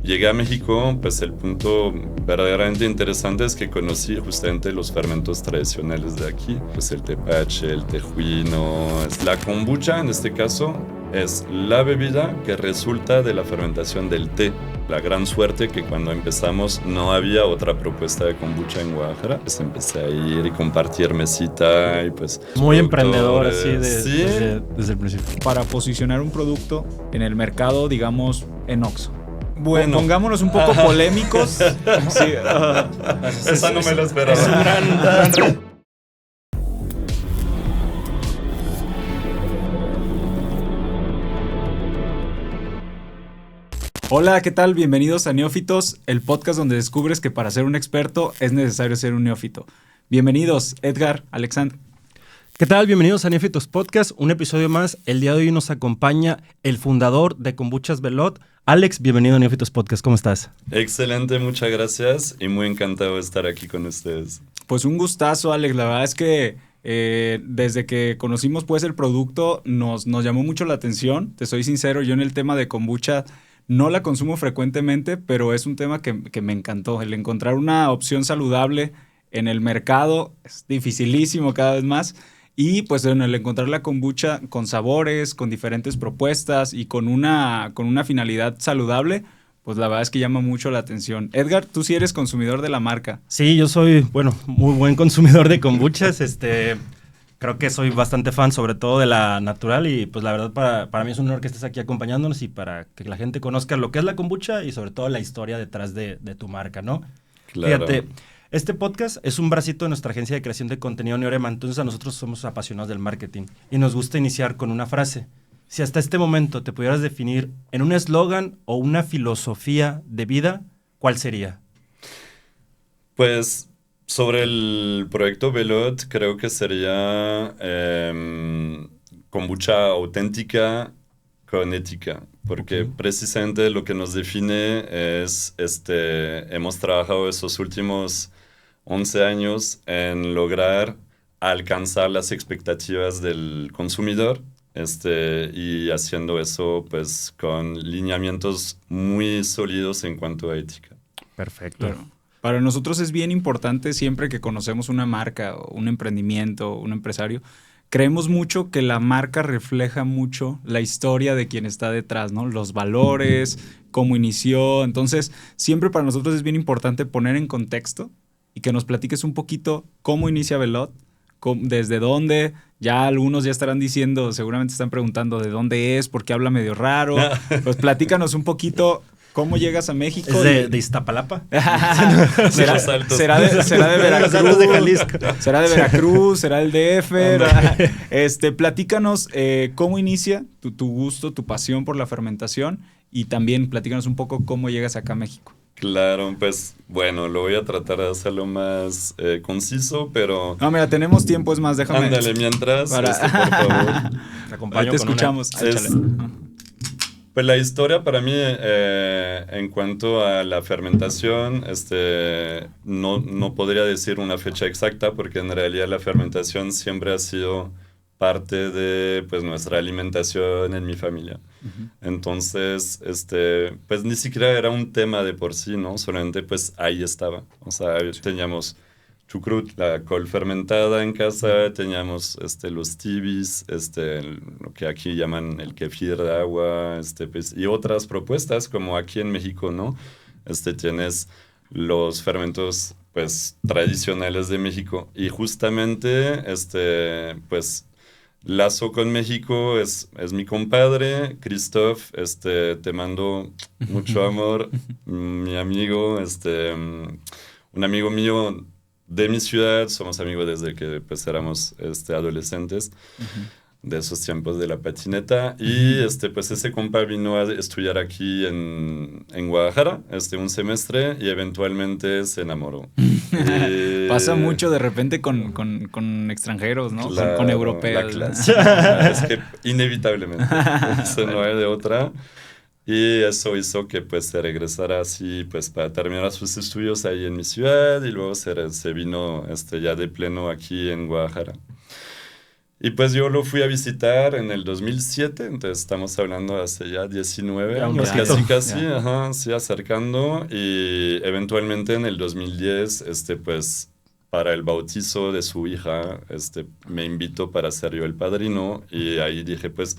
llegué a México, pues el punto verdaderamente interesante es que conocí justamente los fermentos tradicionales de aquí, pues el tepache, el tejuino, la kombucha en este caso es la bebida que resulta de la fermentación del té. La gran suerte que cuando empezamos no había otra propuesta de kombucha en Guadalajara, pues empecé a ir y compartir mesita y pues... Muy emprendedor así ¿Sí? desde el principio. Para posicionar un producto en el mercado, digamos, en Oxxo. Bueno, pongámonos un poco polémicos. Sí, esa no me la esperaba. Es un gran reto. Hola, ¿qué tal? Bienvenidos a Neófitos, el podcast donde descubres que para ser un experto es necesario ser un neófito. Bienvenidos, Edgar, Alexandre. ¿Qué tal? Bienvenidos a Neófitos Podcast, un episodio más. El día de hoy nos acompaña el fundador de Kombuchas Belot. Alex, bienvenido a Neófitos Podcast, ¿cómo estás? Excelente, muchas gracias y muy encantado de estar aquí con ustedes. Pues un gustazo, Alex. La verdad es que desde que conocimos pues el producto nos llamó mucho la atención. Te soy sincero, yo en el tema de kombucha no la consumo frecuentemente, pero es un tema que me encantó. El encontrar una opción saludable en el mercado es dificilísimo cada vez más. Y pues en el encontrar la kombucha con sabores, con diferentes propuestas y con una finalidad saludable, pues la verdad es que llama mucho la atención. Edgar, tú sí eres consumidor de la marca. Sí, yo soy, muy buen consumidor de kombuchas. Creo que soy bastante fan, sobre todo de la natural, y pues la verdad para mí es un honor que estés aquí acompañándonos y para que la gente conozca lo que es la kombucha y sobre todo la historia detrás de tu marca, ¿no? Claro. Fíjate, este podcast es un bracito de nuestra agencia de creación de contenido Neorema, entonces a nosotros somos apasionados del marketing y nos gusta iniciar con una frase. Si hasta este momento te pudieras definir en un eslogan o una filosofía de vida, ¿cuál sería? Pues sobre el proyecto Belot creo que sería kombucha auténtica con ética, porque precisamente lo que nos define es, hemos trabajado esos últimos 11 años en lograr alcanzar las expectativas del consumidor, y haciendo eso pues con lineamientos muy sólidos en cuanto a ética. Perfecto. Claro. Para nosotros es bien importante siempre que conocemos una marca o un emprendimiento, un empresario, creemos mucho que la marca refleja mucho la historia de quien está detrás, ¿no? Los valores, cómo inició. Entonces, siempre para nosotros es bien importante poner en contexto y que nos platiques un poquito cómo inicia Belot, desde dónde. Ya algunos ya estarán diciendo, seguramente están preguntando de dónde es, porque habla medio raro. Pues platícanos un poquito. ¿Cómo llegas a México? ¿Es de Iztapalapa? ¿Será de Veracruz? De Jalisco. ¿Será de Veracruz? ¿Será el DF? Platícanos cómo inicia tu gusto, tu pasión por la fermentación y también platícanos un poco cómo llegas acá a México. Claro, pues bueno, lo voy a tratar de hacerlo más conciso, pero... No, mira, tenemos tiempo, es más, déjame... Ándale, mientras, por favor. Te acompaño. Ahí te escuchamos. Pues la historia para mí, en cuanto a la fermentación, no podría decir una fecha exacta, porque en realidad la fermentación siempre ha sido parte de pues, nuestra alimentación en mi familia. Uh-huh. Entonces, pues ni siquiera era un tema de por sí, ¿no? Solamente pues ahí estaba. O sea, teníamos chucrut, la col fermentada en casa, teníamos los tibis, lo que aquí llaman el kefir de agua, pues, y otras propuestas, como aquí en México, ¿no? Tienes los fermentos, pues, tradicionales de México. Y justamente, pues, lazo con México es mi compadre, Christoph, te mando mucho amor, mi amigo, un amigo mío de mi ciudad, somos amigos desde que pues éramos adolescentes, de esos tiempos de la patineta, y pues ese compa vino a estudiar aquí en Guadalajara, un semestre, y eventualmente se enamoró. Pasa mucho de repente con extranjeros, ¿no? Claro, con europeos. Es que inevitablemente, eso no hay de otra. Y eso hizo que pues se regresara así pues para terminar sus estudios ahí en mi ciudad y luego se vino ya de pleno aquí en Guadalajara. Y pues yo lo fui a visitar en el 2007, entonces estamos hablando hace ya 19 Ya un años, ratito. casi, Ya. ajá, sí, acercando. Y eventualmente en el 2010, pues para el bautizo de su hija, me invitó para ser yo el padrino. Y ahí dije, pues,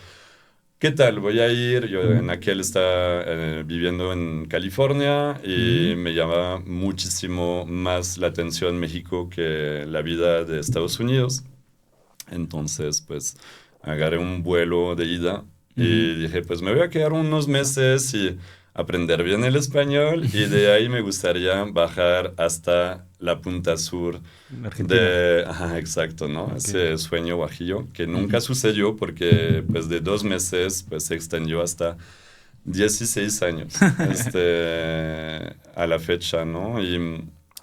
¿qué tal? Voy a ir. Yo en aquel estaba viviendo en California y me llama muchísimo más la atención México que la vida de Estados Unidos. Entonces, pues, agarré un vuelo de ida y dije, pues me voy a quedar unos meses y aprender bien el español y de ahí me gustaría bajar hasta la punta sur Argentina. Ajá, exacto, ¿no? Ok. Ese sueño guajillo que nunca sucedió porque, pues, de 2 meses, pues, se extendió hasta 16 años, a la fecha, ¿no?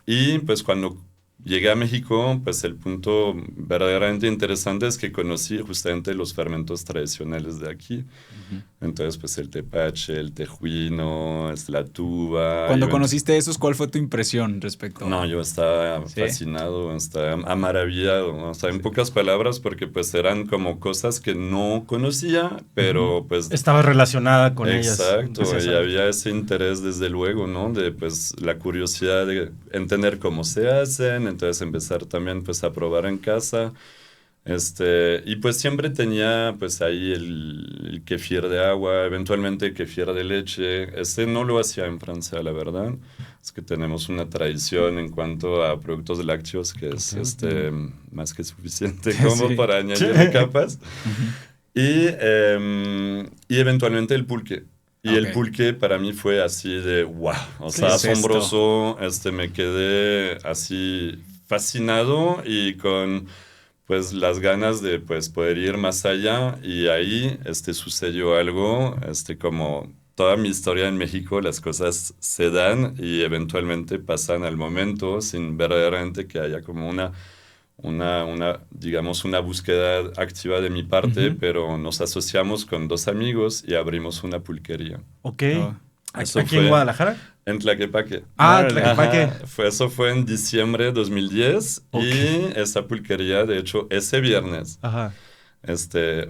Y pues cuando llegué a México, pues el punto verdaderamente interesante es que conocí justamente los fermentos tradicionales de aquí. Entonces, pues el tepache, el tejuino, la tuba. Cuando conociste esos, ¿cuál fue tu impresión respecto? No, yo estaba ¿Sí? fascinado, estaba maravillado, ¿no? O sea, en pocas palabras, porque pues eran como cosas que no conocía, pero pues... Estaba relacionada con ellas. Exacto, Gracias y a- había ese interés desde luego, ¿no? De pues la curiosidad de entender cómo se hacen, entonces empezar también pues a probar en casa. Y pues siempre tenía pues ahí el kefir de agua, eventualmente kefir de leche. No lo hacía en Francia, la verdad. Es que tenemos una tradición en cuanto a productos lácteos que es más que suficiente como Sí. para añadir capas. Ujú. Y eventualmente el pulque. Y el Ok. pulque para mí fue así de wow, o ¿Qué sea, es esto? asombroso. Me quedé así fascinado y con pues las ganas de pues poder ir más allá. Y ahí sucedió algo, como toda mi historia en México, las cosas se dan y eventualmente pasan al momento sin verdaderamente que haya como digamos, una búsqueda activa de mi parte, Ujú. pero nos asociamos con 2 amigos y abrimos una pulquería. Ok. Oh. Eso ¿Aquí en fue Guadalajara? en Tlaquepaque. Ah, Órale. Tlaquepaque. Ajá, eso fue en diciembre de 2010 Ok. y esa pulquería, de hecho, ese viernes, Ajá.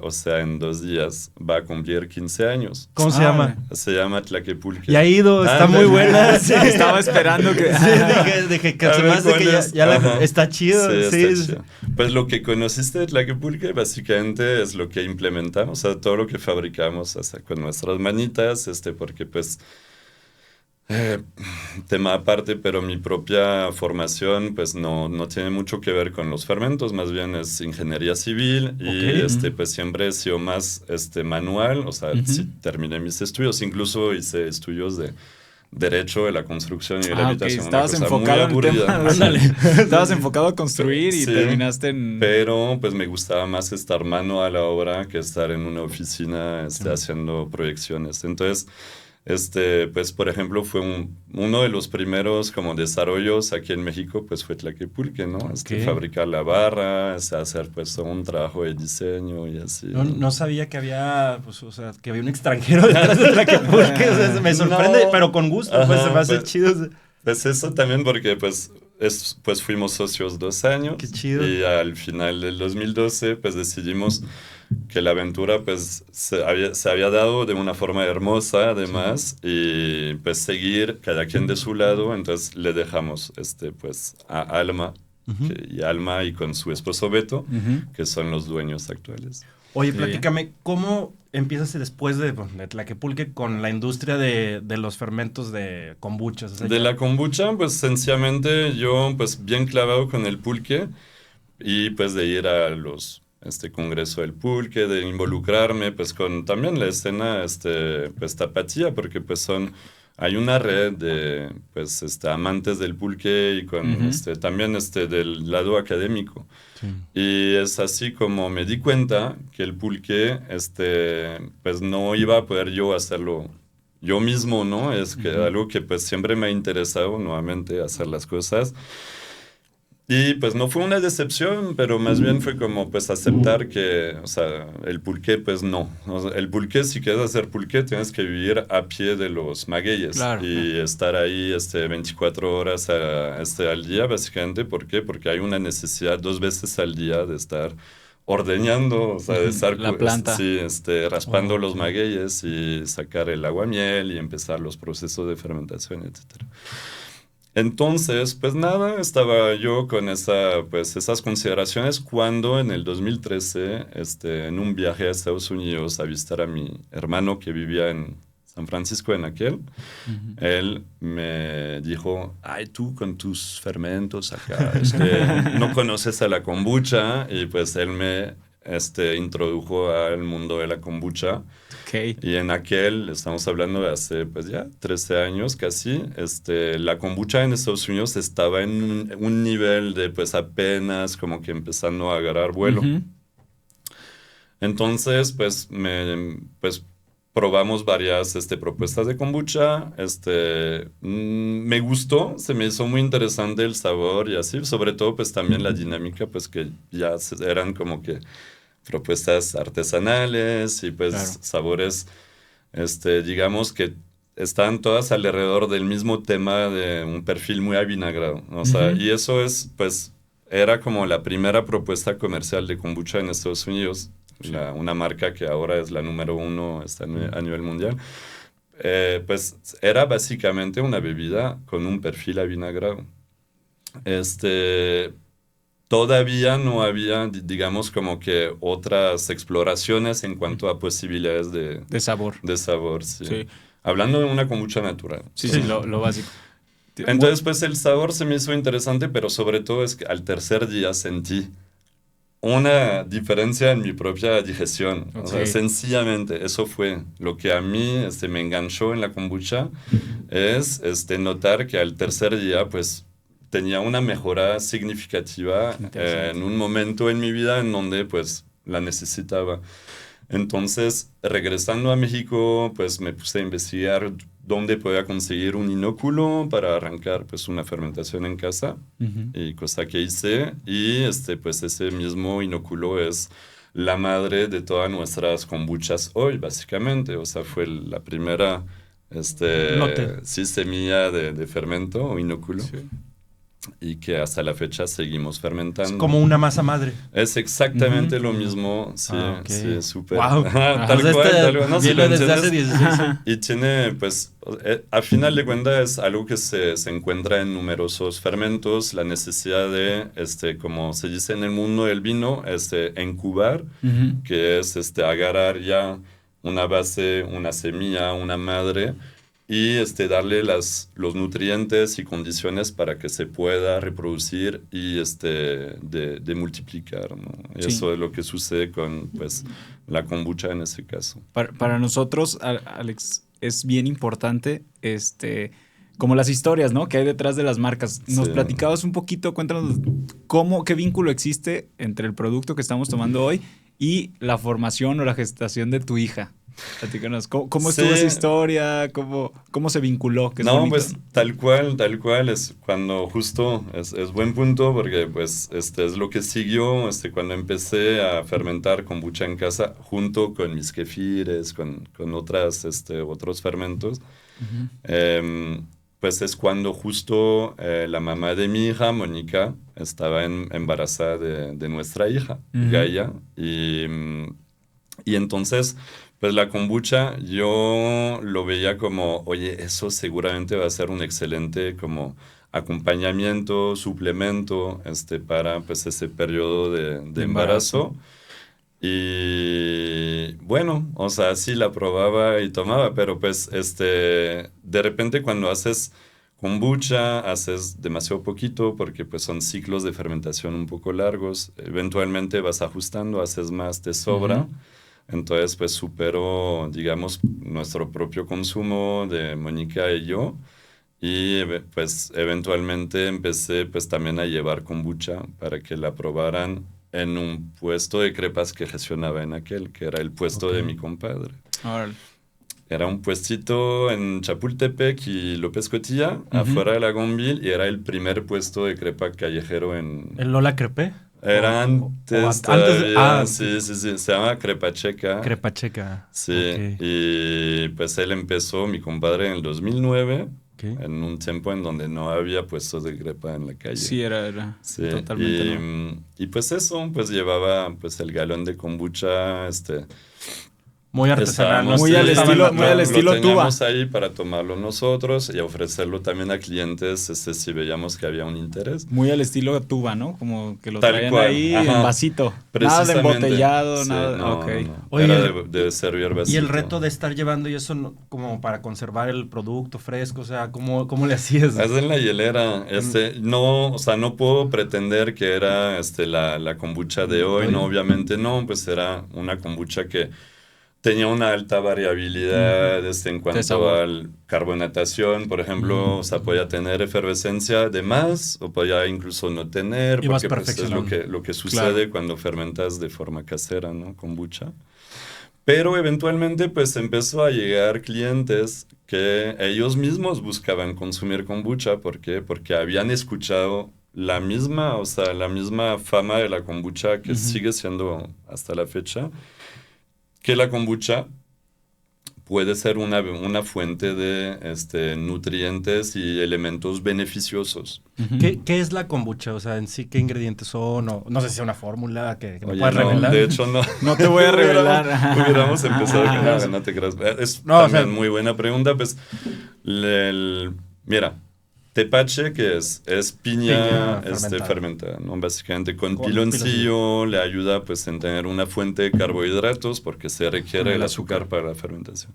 o sea, en 2 días, va a cumplir 15 años. ¿Cómo se Ah, llama? órale. Se llama Tlaquepulque. Ya he ido, está Ándale. muy buena. Sí. Estaba esperando que... Sí, dije que A se me ver, hace que ¿cuál ya, es? ya la Ajá. está chido. Sí, Sí, está chido. Pues lo que conociste de Tlaquepulque básicamente es lo que implementamos, o sea, todo lo que fabricamos, o sea, con nuestras manitas, porque pues eh, tema aparte, pero mi propia formación pues no tiene mucho que ver con los fermentos, más bien es ingeniería civil y Ok. pues siempre he sido más manual, o sea, sí terminé mis estudios, incluso hice estudios de derecho de la construcción y de la Ok, habitación, una estabas cosa enfocado en muy el tema. aburrida. Ándale. Sí. Estabas enfocado a construir y Sí, terminaste en... pero pues me gustaba más estar mano a la obra que estar en una oficina Sí. haciendo proyecciones. Entonces, pues por ejemplo, fue uno de los primeros como desarrollos aquí en México, pues fue Tlaquepulque, ¿no? Ok. Fabricar la barra, hacer pues todo un trabajo de diseño y así. No sabía que había, pues, o sea, que había un extranjero detrás de Tlaquepulque. O sea, me sorprende, No. pero con gusto, pues se me Ajá, hace pues, chido. pues eso también porque pues fuimos socios 2 años Qué chido. y al final del 2012 pues decidimos que la aventura pues se había dado de una forma hermosa además y pues seguir cada quien de su lado, entonces le dejamos pues a Alma Ujú. y Alma y con su esposo Beto, Ujú. que son los dueños actuales. Oye, Qué platícame, ¿cómo empiezas después de Tlaquepulque con la industria de los fermentos de kombuchas? O sea, De ya- la kombucha, pues sencillamente yo pues bien clavado con el pulque y pues de ir a este congreso del pulque, de involucrarme pues con también la escena pues tapatía, porque pues hay una red de pues amantes del pulque y con Ujú. también del lado académico. Sí. Y es así como me di cuenta que el pulque, pues no iba a poder yo hacerlo yo mismo, ¿no? Es que algo que pues siempre me ha interesado nuevamente hacer las cosas. Y pues no fue una decepción, pero más bien fue como pues aceptar que, o sea, el pulque pues no. O sea, el pulque, si quieres hacer pulque, tienes que vivir a pie de los magueyes Claro. y estar ahí 24 horas al día, básicamente. ¿Por qué? Porque hay una necesidad 2 veces al día de estar ordeñando, o sea, de estar La planta. sí, raspando los Ok. magueyes y sacar el aguamiel y empezar los procesos de fermentación, etcétera. Entonces, pues nada, estaba yo con esas consideraciones cuando en el 2013, en un viaje a Estados Unidos a visitar a mi hermano que vivía en San Francisco en aquel, Ujú. él me dijo, ay, tú con tus fermentos acá, no conoces a la kombucha, y pues él me introdujo al mundo de la kombucha. Ok. Y en aquel, estamos hablando de hace pues ya 13 años casi, la kombucha en Estados Unidos estaba en un nivel de pues apenas como que empezando a agarrar vuelo. Ujú. Entonces pues probamos varias propuestas de kombucha, me gustó, se me hizo muy interesante el sabor y así, sobre todo pues también la dinámica, pues que ya eran como que propuestas artesanales y pues Claro. sabores, digamos que están todas alrededor del mismo tema de un perfil muy avinagrado, ¿no? O sea, Ujú. y eso es, pues, era como la primera propuesta comercial de kombucha en Estados Unidos, Sí. una marca que ahora es la número uno a nivel mundial. Pues era básicamente una bebida con un perfil avinagrado. Este, Todavía no había, digamos, como que otras exploraciones en cuanto a posibilidades De sabor. de sabor, sí. Sí. Hablando de una kombucha natural. Sí, Sí. sí, lo básico. Entonces, pues el sabor se me hizo interesante, pero sobre todo es que al tercer día sentí una diferencia en mi propia digestión. O sea, Ok. sencillamente, eso fue lo que a mí me enganchó en la kombucha, es notar que al tercer día, pues, tenía una mejora significativa Qué interesante. en un momento en mi vida en donde, pues, la necesitaba. Entonces, regresando a México, pues me puse a investigar dónde podía conseguir un inóculo para arrancar pues una fermentación en casa, Ujú. y cosa que hice, y pues ese mismo inóculo es la madre de todas nuestras kombuchas hoy, básicamente. O sea, fue la primera Lote. sí, semilla de fermento o inóculo, Sí. y que hasta la fecha seguimos Es fermentando. como una masa madre. Es exactamente Ujú. lo mismo, sí, Ah, ok. sí, súper. Wow. Ajá, Pues tal cual, no, si lo viene desde hace entiendes. 16 años. Y tiene, pues, a final de cuentas es algo que se encuentra en numerosos fermentos, la necesidad de, como se dice en el mundo del vino, encubar, Ujú. que es agarrar ya una base, una semilla, una madre, y darle los nutrientes y condiciones para que se pueda reproducir y de multiplicar, ¿no? Y Sí. eso es lo que sucede con pues la kombucha en ese caso. Para nosotros, Alex, es bien importante, como las historias, ¿no? Que hay detrás de las marcas. Nos Sí. platicabas un poquito, cuéntanos qué vínculo existe entre el producto que estamos tomando hoy y la formación o la gestación de tu hija. Platícanos, ¿cómo estuvo esa Sí. historia? ¿Cómo se vinculó? Que es No, bonito, pues ¿no? tal cual, es cuando justo, es buen punto, porque pues es lo que siguió, cuando empecé a fermentar kombucha en casa junto con mis kefires, con otros fermentos. Ujú. Em, pues es cuando justo la mamá de mi hija, Mónica, estaba embarazada de nuestra hija, Ujú. Gaia, y entonces, pues la kombucha yo lo veía como, oye, eso seguramente va a ser un excelente como acompañamiento, suplemento, para pues ese periodo de De embarazo. embarazo. Y bueno, o sea, sí la probaba y tomaba, pero pues de repente cuando haces kombucha, haces demasiado poquito porque pues son ciclos de fermentación un poco largos, eventualmente vas ajustando, haces más, te sobra. Ujú. Entonces pues superó, digamos, nuestro propio consumo de Mónica y yo. Y pues eventualmente empecé pues también a llevar kombucha para que la probaran en un puesto de crepas que gestionaba en aquel, que era el puesto Ok. de mi compadre. Órale. Era un puestito en Chapultepec y López Cotilla, Ujú. afuera de la Gonville, y era el primer puesto de crepa callejero ¿El Lola Crepé? Era antes Antes de... todavía, sí, sí, sí, se llama Crepa Checa. Crepa Checa. Sí, Ok. y pues él empezó, mi compadre, en el 2009. en un tiempo en donde no había puestos de crepa en la calle. Sí, era Sí, totalmente. y pues eso, pues llevaba pues el galón de kombucha, Muy artesanal. estábamos- Muy al estilo lo tuba. teníamos ahí para tomarlo nosotros y ofrecerlo también a clientes, si veíamos que había un interés. Muy al estilo tuba, ¿no? Como que lo Tal traían cual, ahí ajá. en vasito. Nada de Precisamente. embotellado, Sí, nada. no, Ok. no. Oye, Era el- de servir Y vasito. el reto de estar llevando y eso como para conservar el producto fresco, o sea, ¿cómo le hacías? Es en la hielera. No, o sea, no puedo pretender que era la kombucha de hoy, no, obviamente no, pues era una kombucha que tenía una alta variabilidad en cuanto sabor. a carbonatación, por ejemplo, o sea, podía tener efervescencia de más o podía incluso no tener, Y vas porque pues, es perfeccionando. lo que sucede cuando fermentas de forma casera, ¿no? Kombucha. Pero eventualmente pues empezó a llegar clientes que ellos mismos buscaban consumir kombucha. ¿Por qué? Porque habían escuchado la misma fama de la kombucha que sigue siendo hasta la fecha, que la kombucha puede ser una fuente de nutrientes y elementos beneficiosos. ¿Qué es la kombucha? O sea, en sí, ¿qué ingredientes son? O, no sé si es una fórmula que me Oye, puedas no, revelar. de hecho no. No te voy a revelar. Hubiéramos empezado con no, no te creas. Es No, o también sea- muy buena pregunta. Pues, mira, tepache, que es Piña piña fermentada. fermentada, ¿no? Básicamente con Con piloncillo le ayuda pues en tener una fuente de carbohidratos porque se requiere el azúcar para la fermentación.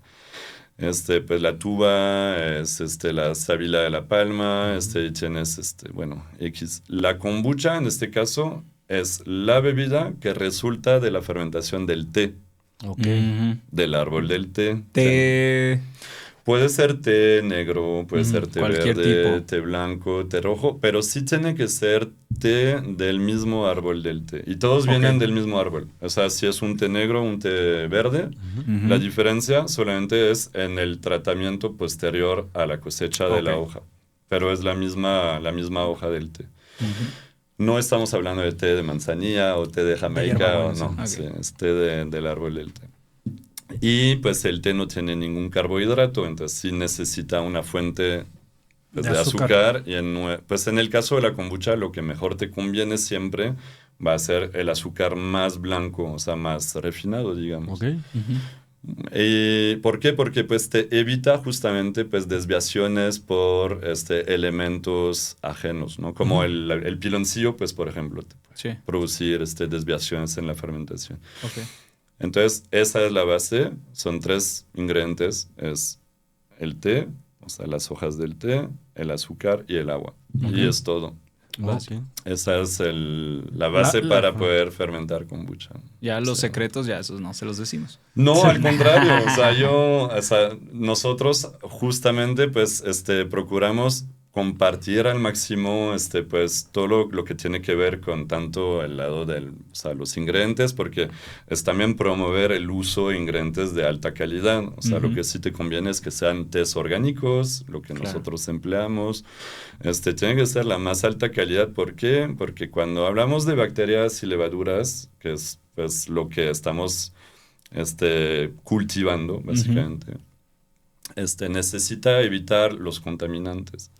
Pues la tuba es la sábila de la palma, y tienes bueno, X. La kombucha en este caso es la bebida que resulta de la fermentación del té, Ok. del árbol del té. Te... Puede ser té negro, puede ser té cualquier verde, tipo. té blanco, té rojo, pero sí tiene que ser té del mismo árbol del té. Y todos vienen del mismo árbol. O sea, si es un té negro, un té verde, la diferencia solamente es en el tratamiento posterior a la cosecha de la hoja. Pero es la misma hoja del té. No estamos hablando de té de manzanilla o té de Jamaica, hierbabuena, no, sí. sí, es té del árbol del té. Y pues el té no tiene ningún carbohidrato, entonces sí necesita una fuente pues, De de azúcar. azúcar. Y pues en el caso de la kombucha, lo que mejor te conviene siempre va a ser el azúcar más blanco, o sea, más refinado, digamos. Ok. ¿Por qué? Porque pues te evita justamente pues desviaciones por elementos ajenos, ¿no? Como el piloncillo, pues por ejemplo, te puede producir desviaciones en la fermentación. Ok. Entonces, esa es la base. Son 3 ingredientes. Es el té, o sea, las hojas del té, el azúcar y el agua. Y es todo. Ok. Esa es la base para poder fermentar kombucha. Ya los secretos, ya esos no se los decimos. No, al contrario. O sea, nosotros justamente, pues, procuramos compartir al máximo, pues, todo lo que tiene que ver con tanto el lado o sea, los ingredientes, porque es también promover el uso de ingredientes de alta calidad. O sea, lo que sí te conviene es que sean tés orgánicos, lo que nosotros empleamos. Tiene que ser la más alta calidad. ¿Por qué? Porque cuando hablamos de bacterias y levaduras, que es, pues, lo que estamos cultivando, básicamente, necesita evitar los contaminantes.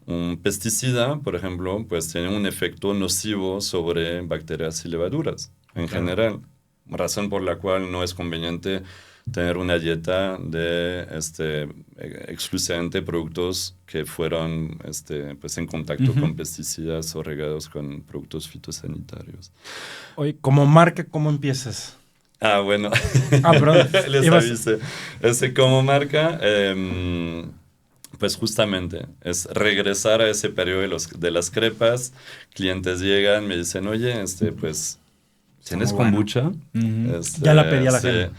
Un pesticida, por ejemplo, pues tiene un efecto nocivo sobre bacterias y levaduras en general, razón por la cual no es conveniente tener una dieta de exclusivamente productos que fueron pues en contacto con pesticidas o regados con productos fitosanitarios. Oye, como marca, ¿cómo empiezas? Ah, bueno. Perdón. Les avisé. Como marca, pues justamente es regresar a ese periodo de las crepas. Clientes llegan, me dicen, oye, pues, ¿tienes kombucha? Ya la pedí a la gente.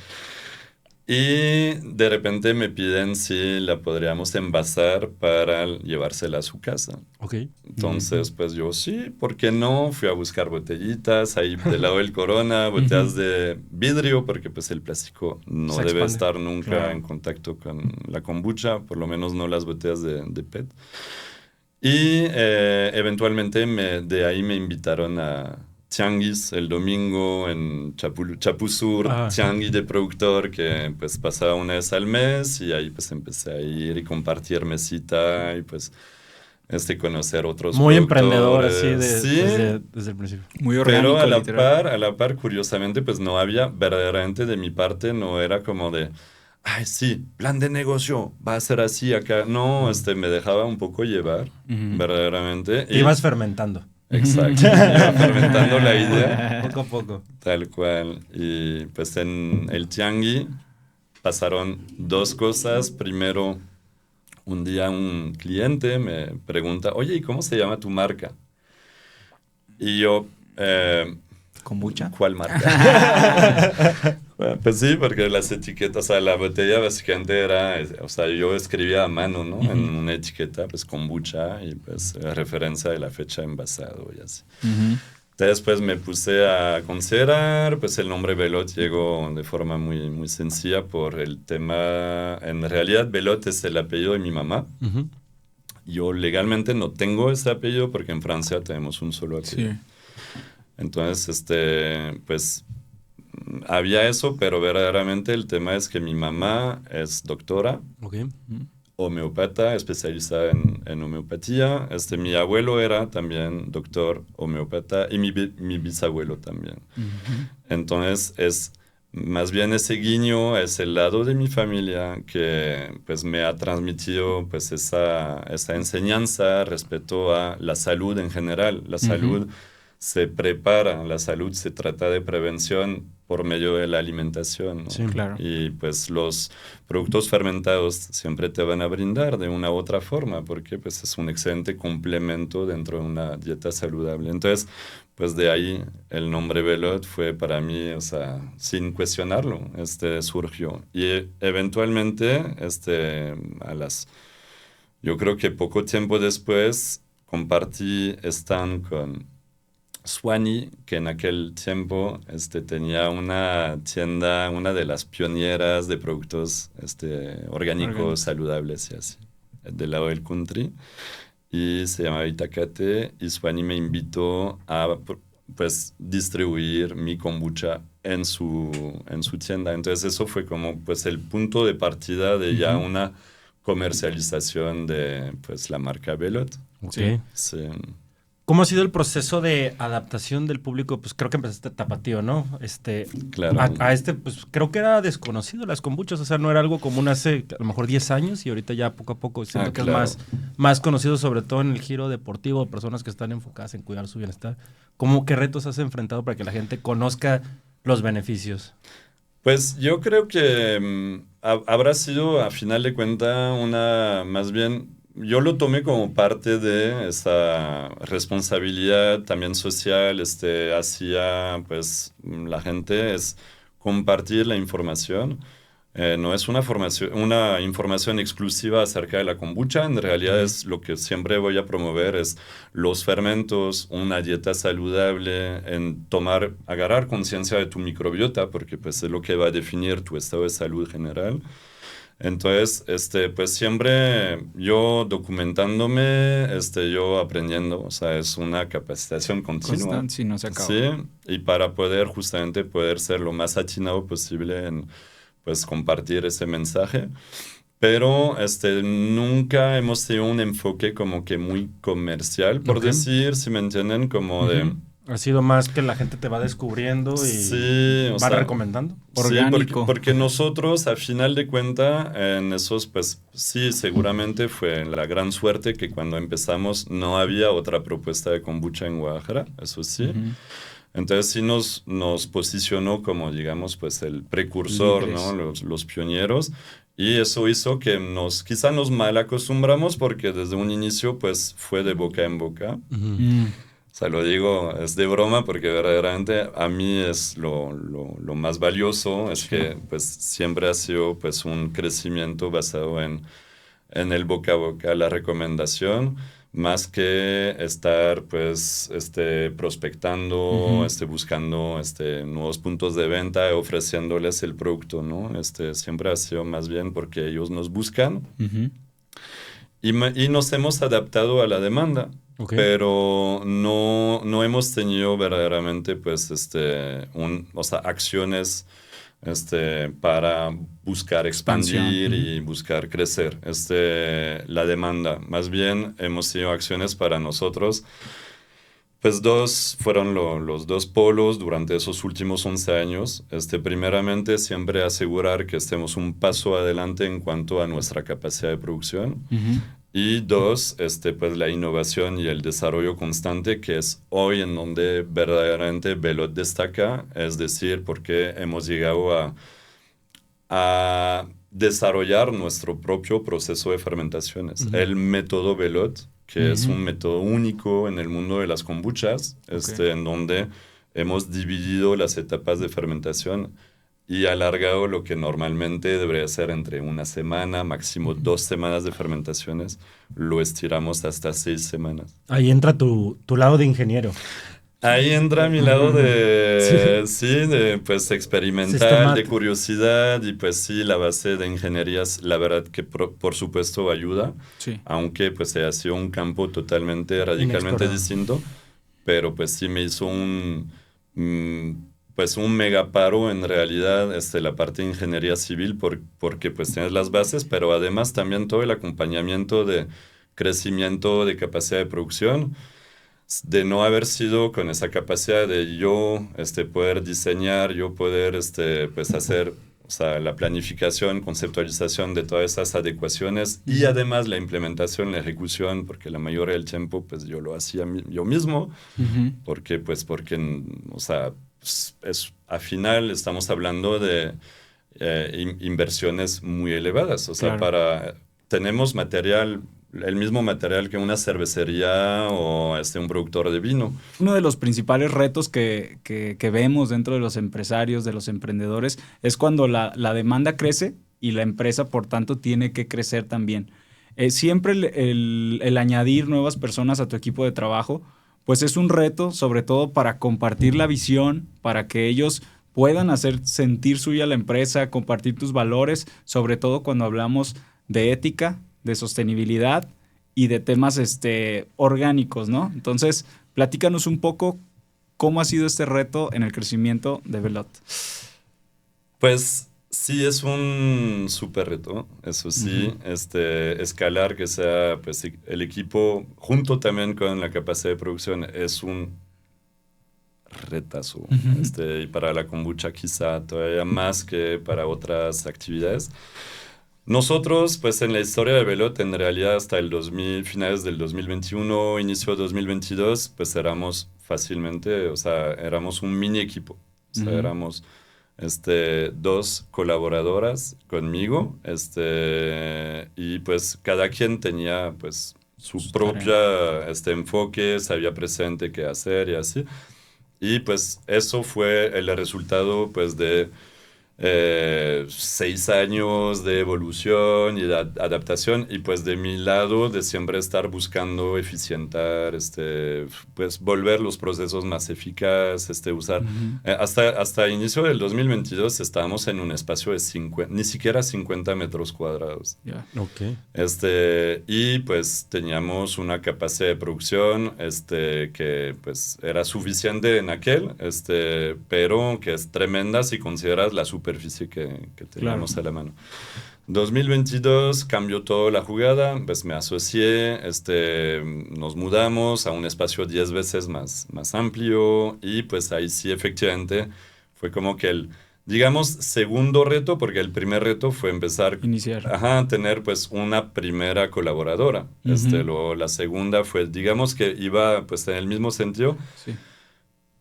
Y de repente me piden si la podríamos envasar para llevársela a su casa. Ok. Entonces, pues yo, sí, ¿por qué no? Fui a buscar botellitas ahí del lado del Corona, botellas de vidrio, porque pues el plástico no Se debe expande. estar nunca en contacto con la kombucha, por lo menos no las botellas de PET. Y eventualmente de ahí me invitaron a tianguis el domingo en Chapuzur, tianguis de productor que pues pasaba una vez al mes y ahí pues empecé a ir y compartir mesita y pues conocer otros muy productores. emprendedor así Sí, desde el principio. Muy orgánico, pero a la par, curiosamente, pues no había, verdaderamente de mi parte, no era como de, ay, sí, plan de negocio, va a ser así acá. No, me dejaba un poco llevar, verdaderamente. Y ibas fermentando. Exacto, iba fermentando la idea. Poco a poco. Tal cual. Y pues en el tianguis pasaron dos cosas. Primero, un día un cliente me pregunta, oye, ¿y cómo se llama tu marca? Y yo, ¿Kombucha? ¿cuál marca? Bueno, pues sí, porque las etiquetas, o sea, la botella básicamente era, o sea, yo escribía a mano, ¿no? En una etiqueta, pues kombucha y pues referencia de la fecha de envasado y así. Entonces, pues me puse a considerar, pues el nombre Belot llegó de forma muy, muy sencilla por el tema, en realidad Belot es el apellido de mi mamá. Yo legalmente no tengo ese apellido porque en Francia tenemos un solo apellido. Sí. Entonces, pues había eso, pero verdaderamente el tema es que mi mamá es doctora, homeópata, especializada en homeopatía. Mi abuelo era también doctor homeópata y mi bisabuelo también. Entonces, es más bien ese guiño es el lado de mi familia que pues me ha transmitido pues esa enseñanza respecto a la salud en general. La salud se prepara, la salud se trata de prevención por medio de la alimentación, ¿no? Sí, claro. Y pues los productos fermentados siempre te van a brindar de una u otra forma porque pues es un excelente complemento dentro de una dieta saludable. Entonces, pues de ahí el nombre Belot fue para mí, o sea, sin cuestionarlo, surgió. Y eventualmente, yo creo que poco tiempo después compartí stand con Swanny, que en aquel tiempo tenía una tienda, una de las pioneras de productos orgánicos, saludables y así, del lado del country. Y se llamaba Itacate y Swanny me invitó a pues distribuir mi kombucha en su tienda. Entonces eso fue como pues el punto de partida de ya una comercialización de pues la marca Belot. Okay. Sí. ¿Cómo ha sido el proceso de adaptación del público? Pues creo que empezaste Tapatío, ¿no? Claro. Pues creo que era desconocido las kombuchas, o sea, no era algo común hace a lo mejor 10 años y ahorita ya poco a poco siento que claro. es más conocido, sobre todo en el giro deportivo, personas que están enfocadas en cuidar su bienestar. ¿Qué retos has enfrentado para que la gente conozca los beneficios? Pues yo creo que habrá sido, a final de cuentas, más bien, yo lo tomé como parte de esa responsabilidad también social, hacia, pues, la gente, es compartir la información. No es una información exclusiva acerca de la kombucha, en realidad es lo que siempre voy a promover, es los fermentos, una dieta saludable, agarrar conciencia de tu microbiota, porque pues es lo que va a definir tu estado de salud general. Entonces, pues siempre yo documentándome, yo aprendiendo, o sea, es una capacitación continua. Constante, si no se acaba. Sí, y para poder ser lo más atinado posible en pues compartir ese mensaje, pero nunca hemos tenido un enfoque como que muy comercial, por decir, si me entienden, como de... Ha sido más que la gente te va descubriendo y va recomendando. Orgánico. Sí, porque nosotros, a final de cuentas, en esos, pues sí, seguramente fue la gran suerte que cuando empezamos no había otra propuesta de kombucha en Guadalajara, eso sí. Entonces sí nos posicionó como, digamos, pues el precursor, ¿no? Los pioneros. Y eso hizo que quizá nos mal acostumbramos porque desde un inicio, pues, fue de boca en boca. O sea, lo digo, es de broma porque verdaderamente a mí es lo más valioso, es que pues siempre ha sido pues un crecimiento basado en el boca a boca, la recomendación, más que estar pues prospectando, buscando nuevos puntos de venta, ofreciéndoles el producto, ¿no? Siempre ha sido más bien porque ellos nos buscan. y nos hemos adaptado a la demanda. Ok. Pero no hemos tenido verdaderamente, pues, o sea, acciones para buscar expandir Expansión. y buscar crecer la demanda. Más bien hemos tenido acciones para nosotros. Pues fueron los dos polos durante esos últimos 11 años. Primeramente, siempre asegurar que estemos un paso adelante en cuanto a nuestra capacidad de producción. Ujú. Y dos, pues la innovación y el desarrollo constante, que es hoy en donde verdaderamente Belot destaca, es decir, porque hemos llegado a desarrollar nuestro propio proceso de fermentaciones. Ujú. El método Belot, que es Ujú. un método único en el mundo de las kombuchas, Ok. en donde hemos dividido las etapas de fermentación y alargado lo que normalmente debería ser entre una semana, máximo 2 semanas de fermentaciones, lo estiramos hasta 6 semanas. Ahí entra tu lado de ingeniero. Ahí entra mi lado de, sí, de pues experimental, de Sistemático. curiosidad y pues sí, la base de ingenierías, la verdad que por supuesto ayuda, Sí. aunque pues ha sido un campo totalmente, radicalmente Inexplorado. distinto, pero pues sí me hizo pues un mega paro en realidad, la parte de ingeniería civil porque pues tienes las bases, pero además también todo el acompañamiento de crecimiento de capacidad de producción de no haber sido con esa capacidad de yo poder diseñar, yo poder pues hacer o sea, la planificación, conceptualización de todas esas adecuaciones y además la implementación, la ejecución, porque la mayoría del tiempo pues yo lo hacía yo mismo, Ujú. porque o sea, al final estamos hablando de inversiones muy elevadas, o sea, Claro. tenemos material el mismo material que una cervecería o un productor de vino. Uno de los principales retos que vemos dentro de los empresarios, de los emprendedores, es cuando la demanda crece y la empresa, por tanto, tiene que crecer también. Siempre el añadir nuevas personas a tu equipo de trabajo, pues es un reto, sobre todo para compartir la visión, para que ellos puedan hacer sentir suya la empresa, compartir tus valores, sobre todo cuando hablamos de ética, de sostenibilidad y de temas orgánicos, ¿no? Entonces, platícanos un poco cómo ha sido este reto en el crecimiento de Belot. Pues sí, es un súper reto, eso sí, Ujú. escalar que sea pues, el equipo junto también con la capacidad de producción es un retazo, Ujú. y para la kombucha quizá todavía más que para otras actividades. Nosotros, pues en la historia de Belot, en realidad hasta el 2000, finales del 2021, inicio de 2022, pues éramos fácilmente, o sea, éramos un mini equipo. O sea, Ujú. éramos 2 colaboradoras conmigo, y pues cada quien tenía pues su Su tarea. propia enfoque, sabía presente qué hacer y así. Y pues eso fue el resultado pues de 6 años de evolución y de adaptación y pues de mi lado de siempre estar buscando eficientar, pues volver los procesos más eficaz, usar. Ujú. Hasta inicio del 2022 estábamos en un espacio de ni siquiera 50 metros cuadrados. Ya. Ok. Y pues teníamos una capacidad de producción que pues era suficiente en aquel, pero que es tremenda si consideras la superficie que Claro. teníamos a la mano. 2022 cambió toda la jugada, pues me asocié, nos mudamos a un espacio 10 veces más amplio y pues ahí sí efectivamente fue como que digamos, segundo reto, porque el primer reto fue empezar Iniciar. a tener pues una primera colaboradora. Ujú. Luego la segunda fue, digamos que iba pues en el mismo sentido, Sí.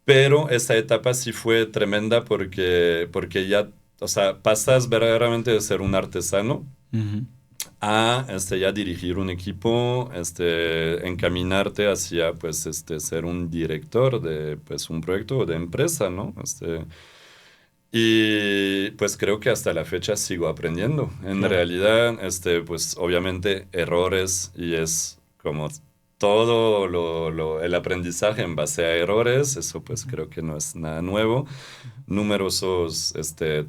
pero esa etapa sí fue tremenda porque ya, o sea, pasas verdaderamente de ser un artesano Ujú. a ya dirigir un equipo, encaminarte hacia pues ser un director de pues un proyecto o de empresa, ¿no? Y pues creo que hasta la fecha sigo aprendiendo. En Claro. realidad, pues obviamente errores y es como todo el aprendizaje en base a errores, eso pues creo que no es nada nuevo, numerosos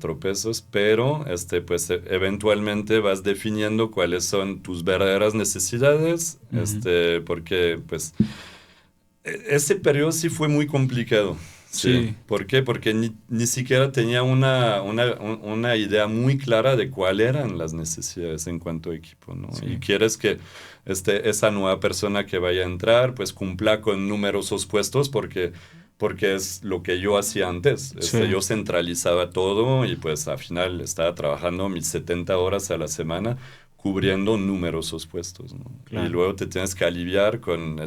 tropezos, pero pues eventualmente vas definiendo cuáles son tus verdaderas necesidades, porque pues ese periodo sí fue muy complicado. Sí. ¿Por qué? Porque ni siquiera tenía una idea muy clara de cuáles eran las necesidades en cuanto a equipo, ¿no? Sí. Y quieres que esa nueva persona que vaya a entrar, pues cumpla con numerosos puestos porque es lo que yo hacía antes. Sí. Yo centralizaba todo y pues al final estaba trabajando mis 70 horas a la semana cubriendo numerosos puestos, ¿no? Claro. Y luego te tienes que aliviar con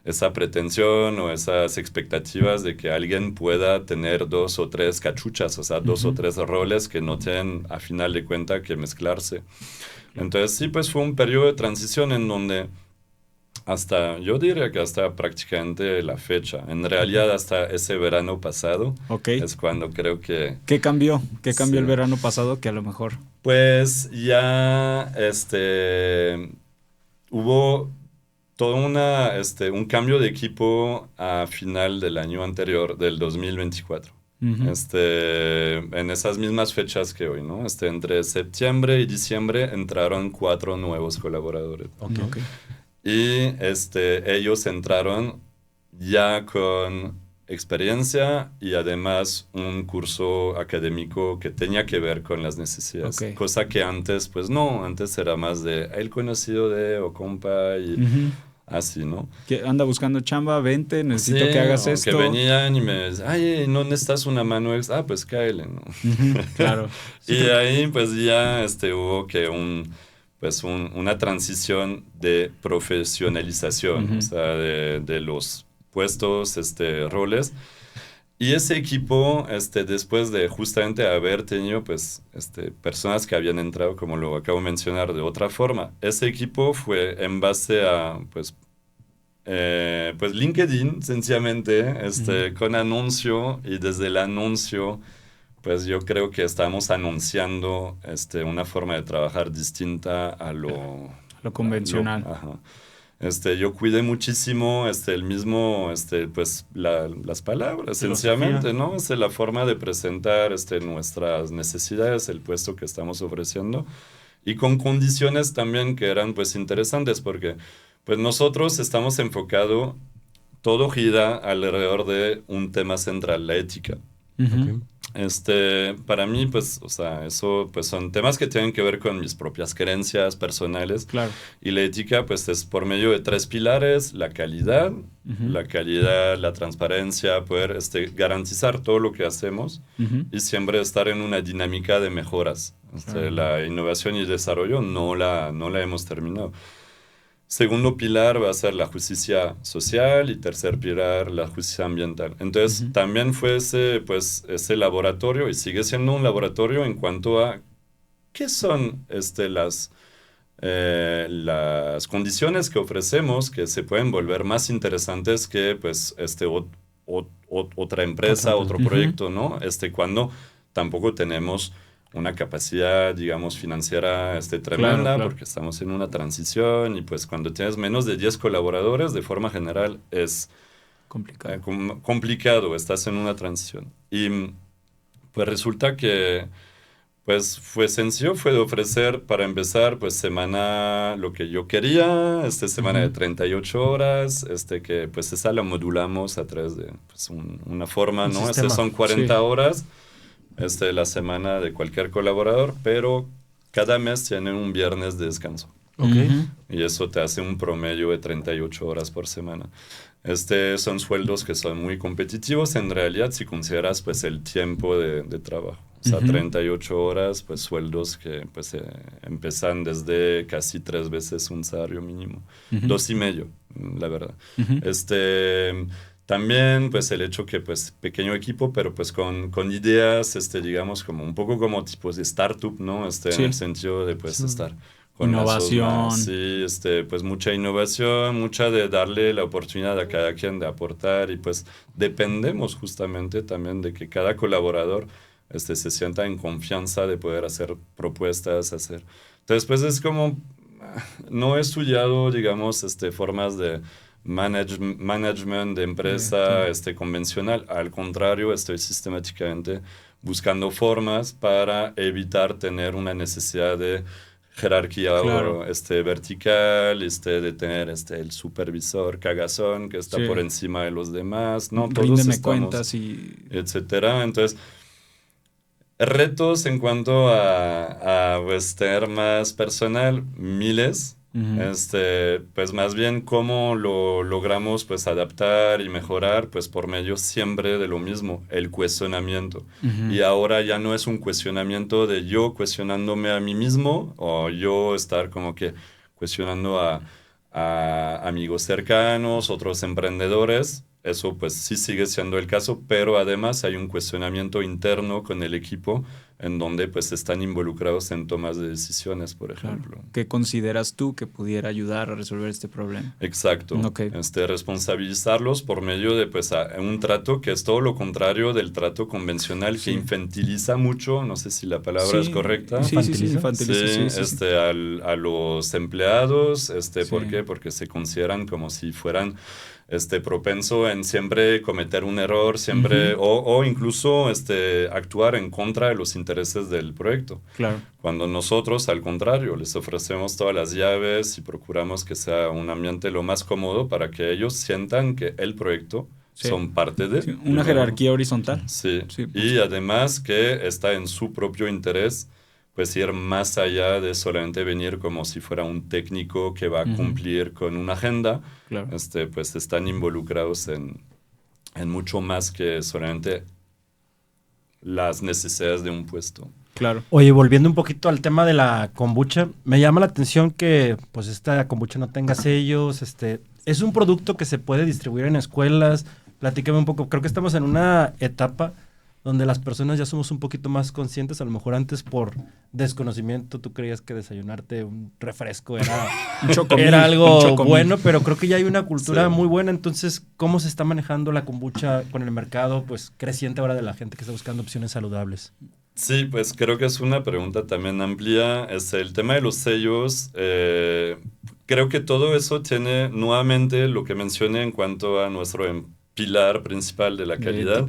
esa pretensión o esas expectativas de que alguien pueda tener 2 o 3 cachuchas, o sea, 2 o 3 roles que no tienen a final de cuenta que mezclarse. Entonces sí, pues fue un periodo de transición en donde yo diría que hasta prácticamente la fecha, en realidad hasta ese verano pasado, es cuando creo que... ¿Qué cambió? ¿Qué cambió el verano pasado que a lo mejor? Pues ya hubo todo un cambio de equipo a final del año anterior, del 2024. Uh-huh. En esas mismas fechas que hoy, ¿no? Entre septiembre y diciembre entraron 4 nuevos colaboradores. Okay. Y ellos entraron ya con experiencia y además un curso académico que tenía que ver con las necesidades. Cosa que antes, pues no, antes era más de el conocido de o compa y... Uh-huh. Así, ¿no? Que anda buscando chamba, vente, necesito que hagas esto. Que venían y me decían, ay, ¿no necesitas una mano extra? Ah, pues cáele, ¿no? Claro. Y de ahí, pues ya hubo que una transición de profesionalización, o sea, de los puestos, roles. Y ese equipo, después de justamente haber tenido, pues, personas que habían entrado, como lo acabo de mencionar, de otra forma, ese equipo fue en base a, pues LinkedIn, sencillamente, con anuncio, y desde el anuncio, pues yo creo que estamos anunciando, una forma de trabajar distinta a lo convencional. Ajá. Yo cuidé muchísimo el mismo, pues las palabras, sencillamente, ¿no? La forma de presentar nuestras necesidades, el puesto que estamos ofreciendo, y con condiciones también que eran pues interesantes, porque pues nosotros estamos enfocados, todo gira alrededor de un tema central, la ética. Uh-huh. Para mí, pues, o sea, eso, pues, son temas que tienen que ver con mis propias creencias personales. Claro. Y la ética, pues, es por medio de 3 pilares: la calidad, la transparencia, poder garantizar todo lo que hacemos, y siempre estar en una dinámica de mejoras. La innovación y desarrollo no la hemos terminado. Segundo pilar va a ser la justicia social y tercer pilar la justicia ambiental. Entonces, también fue ese laboratorio, y sigue siendo un laboratorio en cuanto a qué son las condiciones que ofrecemos que se pueden volver más interesantes que pues otra empresa, otro proyecto, ¿no? Cuando tampoco tenemos una capacidad, digamos, financiera tremenda, claro. Porque estamos en una transición, y pues cuando tienes menos de 10 colaboradores, de forma general es complicado, estás en una transición. Y pues resulta que pues fue sencillo, fue de ofrecer, para empezar, pues semana, lo que yo quería, semana de 38 horas, que pues esa la modulamos a través de pues, una forma, ¿no? Son 40 horas. La semana de cualquier colaborador, pero cada mes tienen un viernes de descanso. Y eso te hace un promedio de 38 horas por semana. Son sueldos que son muy competitivos, en realidad, si consideras pues el tiempo de trabajo. O sea, 38 horas, pues sueldos que pues empiezan desde casi 3 veces un salario mínimo. 2.5, la verdad. También, pues, el hecho que, pues, pequeño equipo, pero, pues, con ideas, digamos, como un poco como tipos de startup, ¿no? En el sentido de, pues, estar con innovación. Sí, pues, mucha innovación, mucha de darle la oportunidad a cada quien de aportar, y, pues, dependemos justamente también de que cada colaborador, se sienta en confianza de poder hacer propuestas, Entonces, pues, es como no he estudiado, digamos, formas de management de empresa convencional. Al contrario, estoy sistemáticamente buscando formas para evitar tener una necesidad de jerarquía Claro. vertical, de tener el supervisor cagazón que está Sí. por encima de los demás, ¿no? Todos Ríndeme estamos, cuentas y... etcétera. Entonces, retos en cuanto a pues, tener más personal, miles. Ujú. Pues más bien cómo lo logramos pues adaptar y mejorar pues por medio siempre de lo mismo, el cuestionamiento. Ujú. Y ahora ya no es un cuestionamiento de yo cuestionándome a mí mismo o yo estar como que cuestionando a amigos cercanos, otros emprendedores. Eso pues sí sigue siendo el caso, pero además hay un cuestionamiento interno con el equipo en donde pues están involucrados en tomas de decisiones, por ejemplo. Claro. ¿Qué consideras tú que pudiera ayudar a resolver este problema? Exacto. Ok. Responsabilizarlos por medio de pues un trato que es todo lo contrario del trato convencional Sí. que infantiliza mucho, no sé si la palabra es correcta. Sí, infantiliza. Sí, a los empleados, Sí. ¿por qué? Porque se consideran como si fueran propenso en siempre cometer un error, siempre, o incluso actuar en contra de los intereses del proyecto. Claro. Cuando nosotros, al contrario, les ofrecemos todas las llaves y procuramos que sea un ambiente lo más cómodo para que ellos sientan que el proyecto son parte de... Sí, una jerarquía horizontal. Sí, Sí, y además que está en su propio interés pues ir más allá de solamente venir como si fuera un técnico que va a cumplir con una agenda. Claro. Pues están involucrados en mucho más que solamente las necesidades de un puesto. Claro. Oye, volviendo un poquito al tema de la kombucha, me llama la atención que pues esta kombucha no tenga sellos, es un producto que se puede distribuir en escuelas. Platícame un poco, creo que estamos en una etapa donde las personas ya somos un poquito más conscientes. A lo mejor antes por desconocimiento tú creías que desayunarte un refresco era, era algo bueno, pero creo que ya hay una cultura muy buena. Entonces, ¿cómo se está manejando la kombucha con el mercado pues creciente ahora de la gente que está buscando opciones saludables? Sí, pues creo que es una pregunta también amplia. El tema de los sellos, creo que todo eso tiene nuevamente lo que mencioné en cuanto a nuestro pilar principal de la calidad.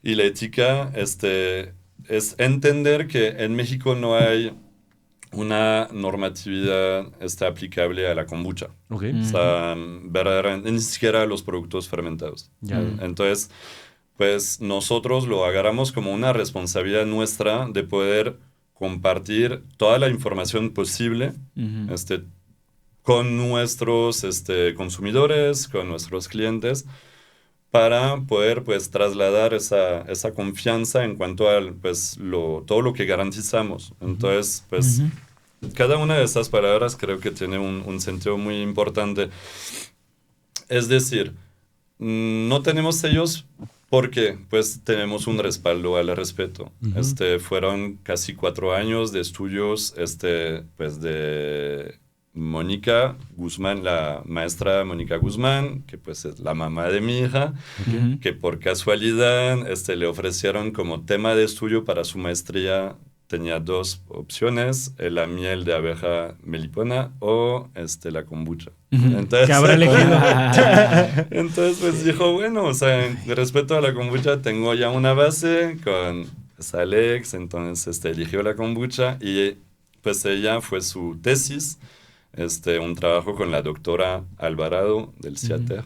Y la ética es entender que en México no hay una normatividad aplicable a la kombucha. Okay. O sea, verdaderamente, ni siquiera a los productos fermentados. Entonces, pues nosotros lo agarramos como una responsabilidad nuestra de poder compartir toda la información posible con nuestros consumidores, con nuestros clientes, para poder pues trasladar esa confianza en cuanto a pues, todo lo que garantizamos. Entonces, pues cada una de esas palabras creo que tiene un sentido muy importante. Es decir, no tenemos sellos porque pues tenemos un respaldo al respeto. Fueron casi 4 años de estudios pues de Mónica Guzmán, la maestra Mónica Guzmán, que pues es la mamá de mi hija, que por casualidad le ofrecieron como tema de estudio para su maestría. Tenía 2 opciones, la miel de abeja melipona o la kombucha. Entonces, ¿qué habrá elegido? Entonces, pues dijo, bueno, o sea, respecto a la kombucha, tengo ya una base con Alex, entonces eligió la kombucha y pues ella fue su tesis, un trabajo con la doctora Alvarado del CIATER,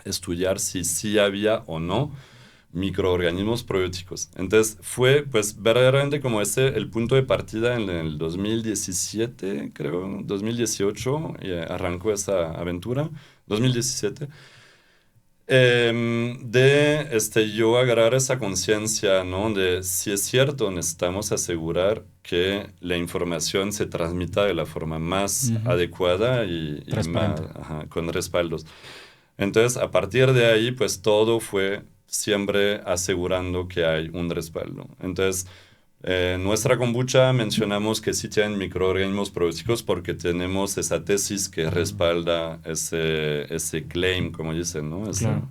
estudiar si sí había o no microorganismos probióticos. Entonces fue pues verdaderamente como el punto de partida en el 2017, creo, 2018, y arrancó esa aventura, 2017, de yo agarrar esa conciencia, ¿no? De si es cierto, necesitamos asegurar que la información se transmita de la forma más adecuada y más, con respaldos. Entonces, a partir de ahí, pues todo fue siempre asegurando que hay un respaldo. Entonces, nuestra kombucha mencionamos que sí tienen microorganismos probióticos porque tenemos esa tesis que respalda ese claim, como dicen, ¿no? Claro.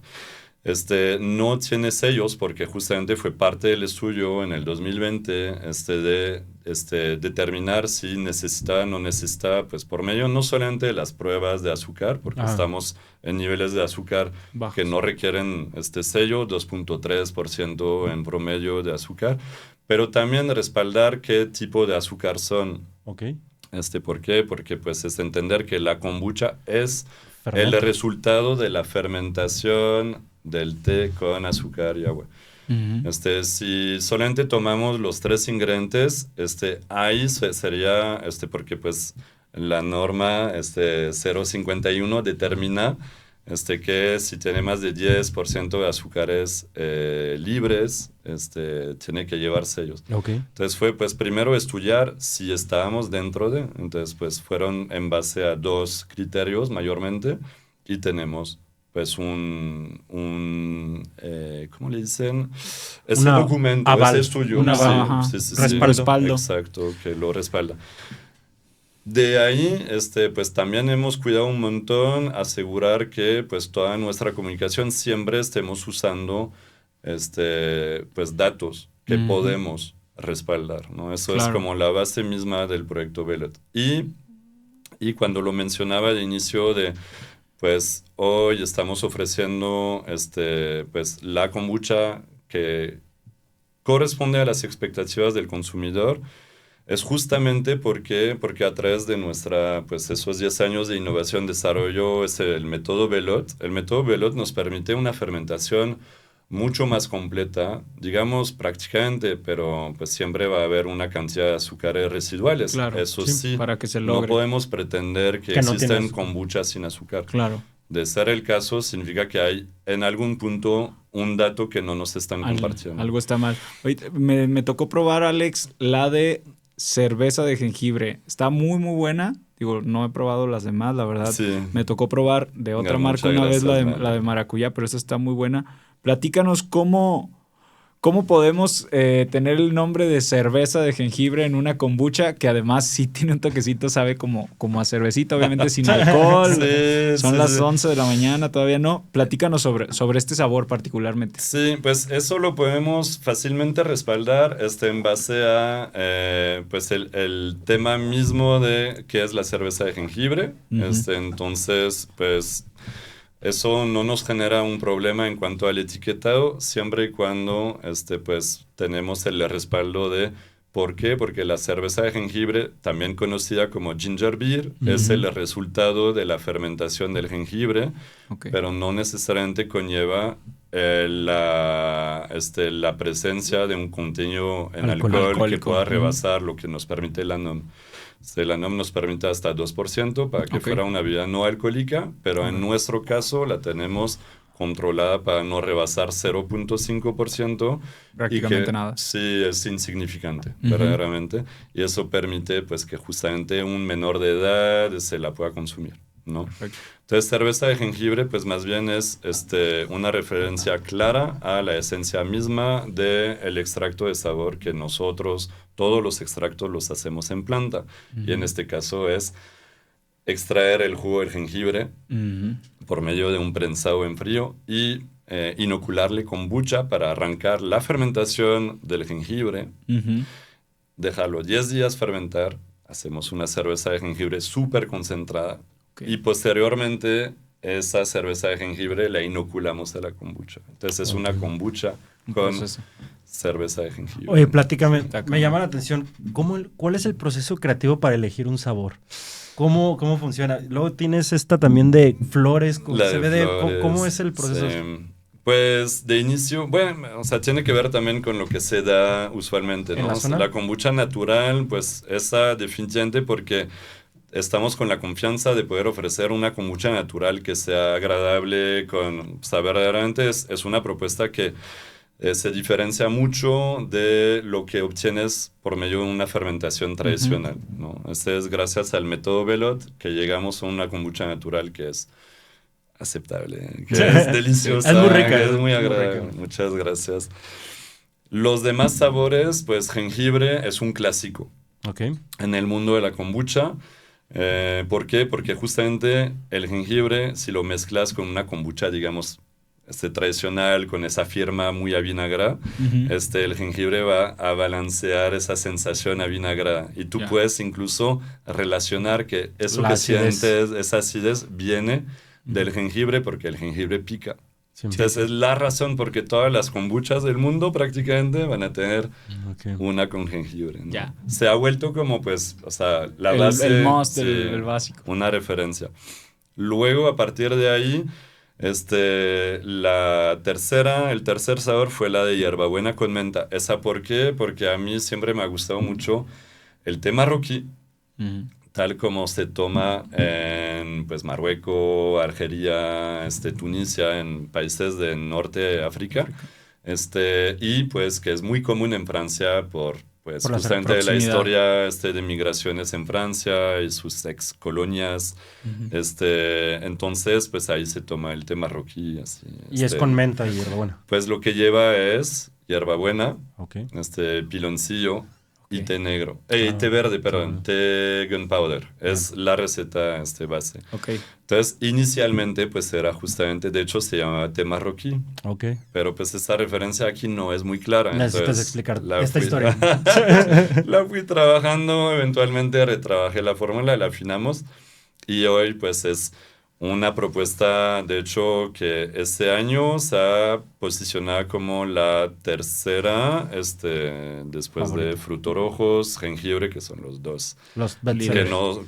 No tiene sellos porque justamente fue parte del estudio en el 2020 de determinar si necesita o no necesita, pues por medio no solamente de las pruebas de azúcar, porque estamos en niveles de azúcar bajos, que no requieren este sello, 2.3% en promedio de azúcar, pero también respaldar qué tipo de azúcar son. Ok. ¿Por qué? Porque pues es entender que la kombucha es Fermento. el resultado de la fermentación del té con azúcar y agua. Si solamente tomamos los 3 ingredientes, ahí sería, porque pues la norma 0,51 determina que si tiene más de 10% de azúcares libres, tiene que llevar sellos. Ok. Entonces fue pues primero estudiar si estábamos dentro de, entonces pues fueron en base a 2 criterios mayormente y tenemos pues ¿cómo le dicen? Ese documento, aval, ese estudio. Respaldo. Exacto, que lo respalda. De ahí, pues también hemos cuidado un montón asegurar que pues toda nuestra comunicación siempre estemos usando pues datos que podemos respaldar, ¿no? Eso es como la base misma del proyecto Veloth. Y cuando lo mencionaba al inicio de pues hoy estamos ofreciendo pues la kombucha que corresponde a las expectativas del consumidor. Es justamente porque a través de pues esos 10 años de innovación, desarrollo el método Veloth. El método Veloth nos permite una fermentación mucho más completa, digamos prácticamente, pero pues siempre va a haber una cantidad de azúcares residuales. Claro, eso sí, para que se logre. No podemos pretender que existen kombuchas sin azúcar. Claro. De ser el caso, significa que hay en algún punto un dato que no nos están compartiendo. Algo está mal. Oye, me tocó probar, Alex, la de cerveza de jengibre. Está muy, muy buena. Digo, no he probado las demás, la verdad. Sí. Me tocó probar de otra marca una vez la de maracuyá, pero esa está muy buena. Platícanos cómo podemos tener el nombre de cerveza de jengibre en una kombucha que además sí tiene un toquecito, sabe como a cervecita, obviamente sin alcohol. Son las 11 de la mañana, todavía no. Platícanos sobre este sabor particularmente. Sí, pues eso lo podemos fácilmente respaldar en base a pues el tema mismo de qué es la cerveza de jengibre. Entonces, pues eso no nos genera un problema en cuanto al etiquetado, siempre y cuando pues tenemos el respaldo de ¿por qué? Porque la cerveza de jengibre, también conocida como ginger beer, es el resultado de la fermentación del jengibre, pero no necesariamente conlleva la presencia de un contenido en alcohol que pueda rebasar lo que nos permite la NOM. La NOM nos permite hasta 2% para que fuera una bebida no alcohólica, pero en nuestro caso la tenemos controlada para no rebasar 0.5%. Prácticamente nada. Sí, es insignificante, verdaderamente. Y eso permite pues que justamente un menor de edad se la pueda consumir, ¿no? Perfecto. Entonces, cerveza de jengibre, pues más bien es una referencia clara a la esencia misma del extracto de sabor que nosotros, todos los extractos los hacemos en planta. Y en este caso es extraer el jugo del jengibre por medio de un prensado en frío y inocularle kombucha para arrancar la fermentación del jengibre, dejarlo 10 días fermentar, hacemos una cerveza de jengibre súper concentrada. Y posteriormente esa cerveza de jengibre la inoculamos a la kombucha. Entonces es una kombucha con cerveza de jengibre. Oye, platícame, me llama la atención, ¿cuál es el proceso creativo para elegir un sabor? ¿Cómo funciona? Luego tienes esta también de flores con CBD. ¿Cómo es el proceso? Sí. Pues de inicio, bueno, o sea, tiene que ver también con lo que se da usualmente, ¿no? La kombucha natural, pues esa definitivamente porque estamos con la confianza de poder ofrecer una kombucha natural que sea agradable, o sea, verdaderamente es una propuesta que se diferencia mucho de lo que obtienes por medio de una fermentación tradicional, ¿no? Es gracias al método Veloth que llegamos a una kombucha natural que es aceptable, que es deliciosa, es muy rica, que es muy agradable. Muchas gracias. Los demás sabores, pues jengibre es un clásico en el mundo de la kombucha. ¿Por qué? Porque justamente el jengibre, si lo mezclas con una kombucha, digamos, tradicional, con esa firma muy avinagrada, el jengibre va a balancear esa sensación avinagrada. Y tú puedes incluso relacionar que eso que sientes, esa acidez, viene del jengibre, porque el jengibre pica. Sí. Entonces es la razón porque todas las kombuchas del mundo prácticamente van a tener una con jengibre, ¿no? Se ha vuelto como pues, o sea, la base. El must, el básico. Una referencia. Luego, a partir de ahí, el tercer sabor fue la de hierbabuena con menta. ¿Esa por qué? Porque a mí siempre me ha gustado mucho el té marroquí, tal como se toma en pues, Marruecos, Argelia, Tunisia, en países del norte de África, y pues que es muy común en Francia por justamente la historia de migraciones en Francia y sus ex colonias. Entonces, pues ahí se toma el té marroquí. Así, y es con menta y hierbabuena. Pues lo que lleva es hierbabuena, piloncillo y té negro. Té verde, perdón. Té gunpowder. Es la receta base. Entonces, inicialmente, pues era justamente, de hecho, se llamaba té marroquí. Pero pues esta referencia aquí no es muy clara. Necesitas explicar esta historia. La fui trabajando, eventualmente retrabajé la fórmula, la afinamos. Y hoy, pues, es una propuesta, de hecho, que este año se ha posicionado como la tercera, después de frutos rojos, jengibre, que son los dos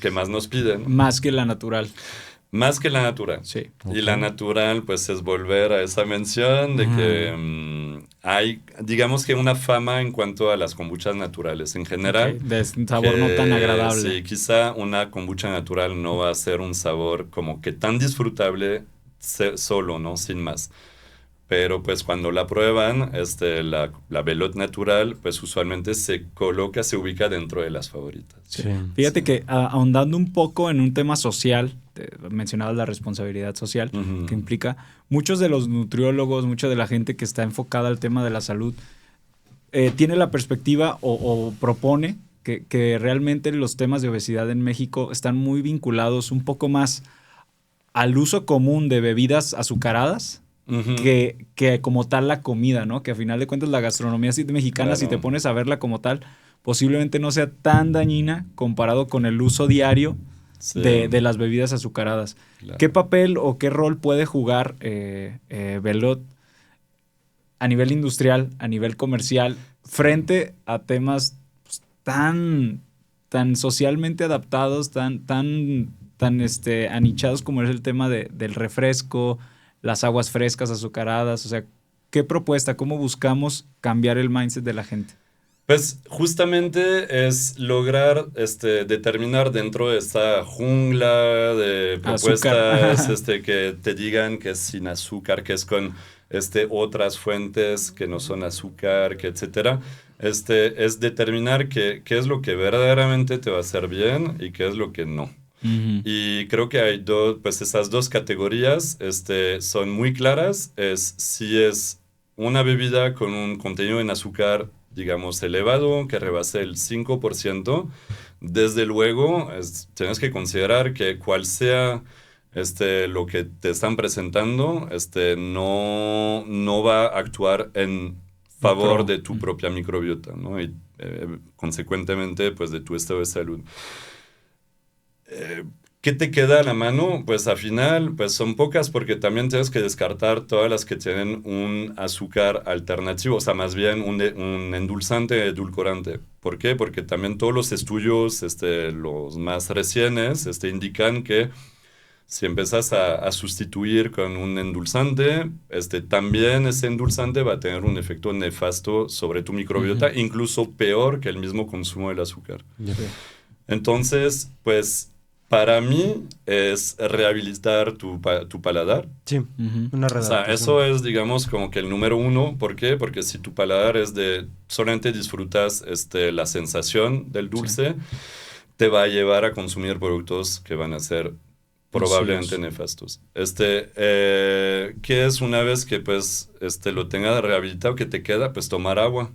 que más nos piden. Más que la natural. Más que la natural. Sí. Y la natural, pues, es volver a esa mención de que hay, digamos que una fama en cuanto a las kombuchas naturales en general. De sabor no tan agradable. Sí, quizá una kombucha natural no va a ser un sabor como que tan disfrutable solo, ¿no? Sin más. Pero pues cuando la prueban, la Veloute natural, pues usualmente se ubica dentro de las favoritas. Sí. Fíjate que ahondando un poco en un tema social, mencionabas la responsabilidad social que implica, muchos de los nutriólogos, mucha de la gente que está enfocada al tema de la salud, tiene la perspectiva o propone que realmente los temas de obesidad en México están muy vinculados un poco más al uso común de bebidas azucaradas, que como tal la comida, ¿no? Que a final de cuentas la gastronomía mexicana, si te pones a verla como tal, posiblemente no sea tan dañina comparado con el uso diario de las bebidas azucaradas. ¿Qué papel o qué rol puede jugar Veloute a nivel industrial, a nivel comercial, frente a temas pues, tan socialmente adaptados, tan anichados como es el tema del refresco, las aguas frescas azucaradas? O sea, ¿qué propuesta? ¿Cómo buscamos cambiar el mindset de la gente? Pues justamente es lograr determinar dentro de esta jungla de propuestas que te digan que es sin azúcar, que es con otras fuentes que no son azúcar, que etcétera. Es determinar qué es lo que verdaderamente te va a hacer bien y qué es lo que no. Y creo que hay esas dos categorías son muy claras. Si es una bebida con un contenido en azúcar, digamos, elevado, que rebase el 5%, desde luego tienes que considerar que cual sea lo que te están presentando, no va a actuar en favor de tu propia microbiota, ¿no? Y consecuentemente, pues, de tu estado de salud. ¿Qué te queda a la mano? Pues al final, pues son pocas porque también tienes que descartar todas las que tienen un azúcar alternativo, o sea, más bien un endulzante, edulcorante. ¿Por qué? Porque también todos los estudios, los más recientes, indican que si empiezas a sustituir con un endulzante, también ese endulzante va a tener un efecto nefasto sobre tu microbiota, incluso peor que el mismo consumo del azúcar. Entonces, pues, para mí es rehabilitar tu paladar. Sí, una o sea, eso es, digamos, como que el número uno. ¿Por qué? Porque si tu paladar es solamente disfrutas la sensación del dulce, te va a llevar a consumir productos que van a ser probablemente nefastos. ¿Qué es una vez que pues lo tengas rehabilitado, que te queda? Pues tomar agua.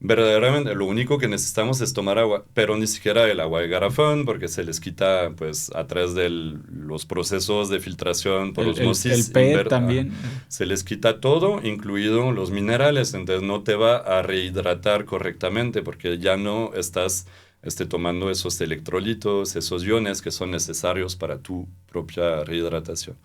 Verdaderamente, lo único que necesitamos es tomar agua, pero ni siquiera el agua de garrafón, porque se les quita, pues, a través de los procesos de filtración por osmosis. El PET también. Se les quita todo, incluido los minerales, entonces no te va a rehidratar correctamente, porque ya no estás tomando esos electrolitos, esos iones que son necesarios para tu propia rehidratación.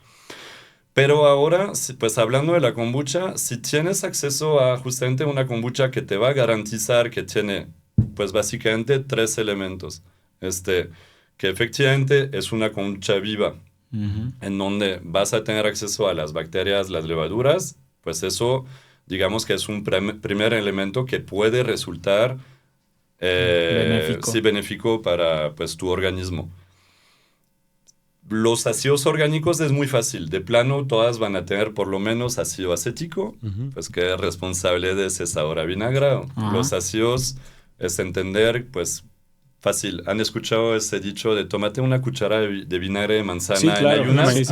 Pero ahora, pues hablando de la kombucha, si tienes acceso a justamente una kombucha que te va a garantizar que tiene, pues básicamente 3 elementos. Que efectivamente es una kombucha viva, en donde vas a tener acceso a las bacterias, las levaduras, pues eso, digamos que es un primer elemento que puede resultar benéfico para, pues, tu organismo. Los ácidos orgánicos es muy fácil. De plano, todas van a tener por lo menos ácido acético, pues que es responsable de ese sabor avinagrado. Los ácidos es entender, pues, fácil. ¿Han escuchado ese dicho de tómate una cuchara de vinagre de manzana en ayunas? Sí.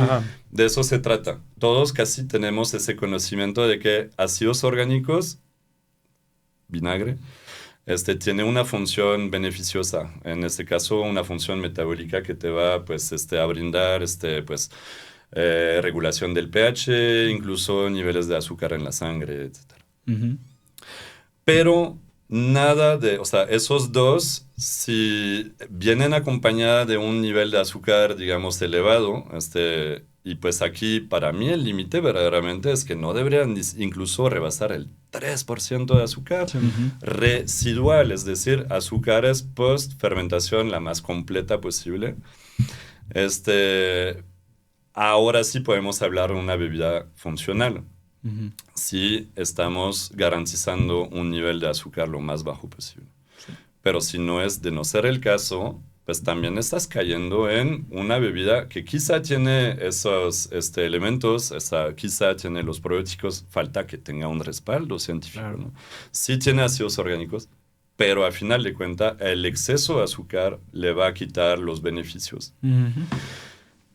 De eso se trata. Todos casi tenemos ese conocimiento de que ácidos orgánicos, vinagre, tiene una función beneficiosa, en este caso una función metabólica que te va, pues, a brindar, pues, regulación del pH, incluso niveles de azúcar en la sangre, etc. Pero nada o sea, esos dos, si vienen acompañadas de un nivel de azúcar, digamos, elevado, y pues aquí, para mí, el límite verdaderamente es que no deberían incluso rebasar el 3% de azúcar residual, es decir, azúcares post-fermentación la más completa posible. Ahora sí podemos hablar de una bebida funcional. Si estamos garantizando un nivel de azúcar lo más bajo posible. Sí. Pero si no es de no ser el caso, pues también estás cayendo en una bebida que quizá tiene esos elementos, quizá tiene los probióticos, falta que tenga un respaldo científico, claro, ¿no? Sí tiene ácidos orgánicos, pero al final de cuentas el exceso de azúcar le va a quitar los beneficios.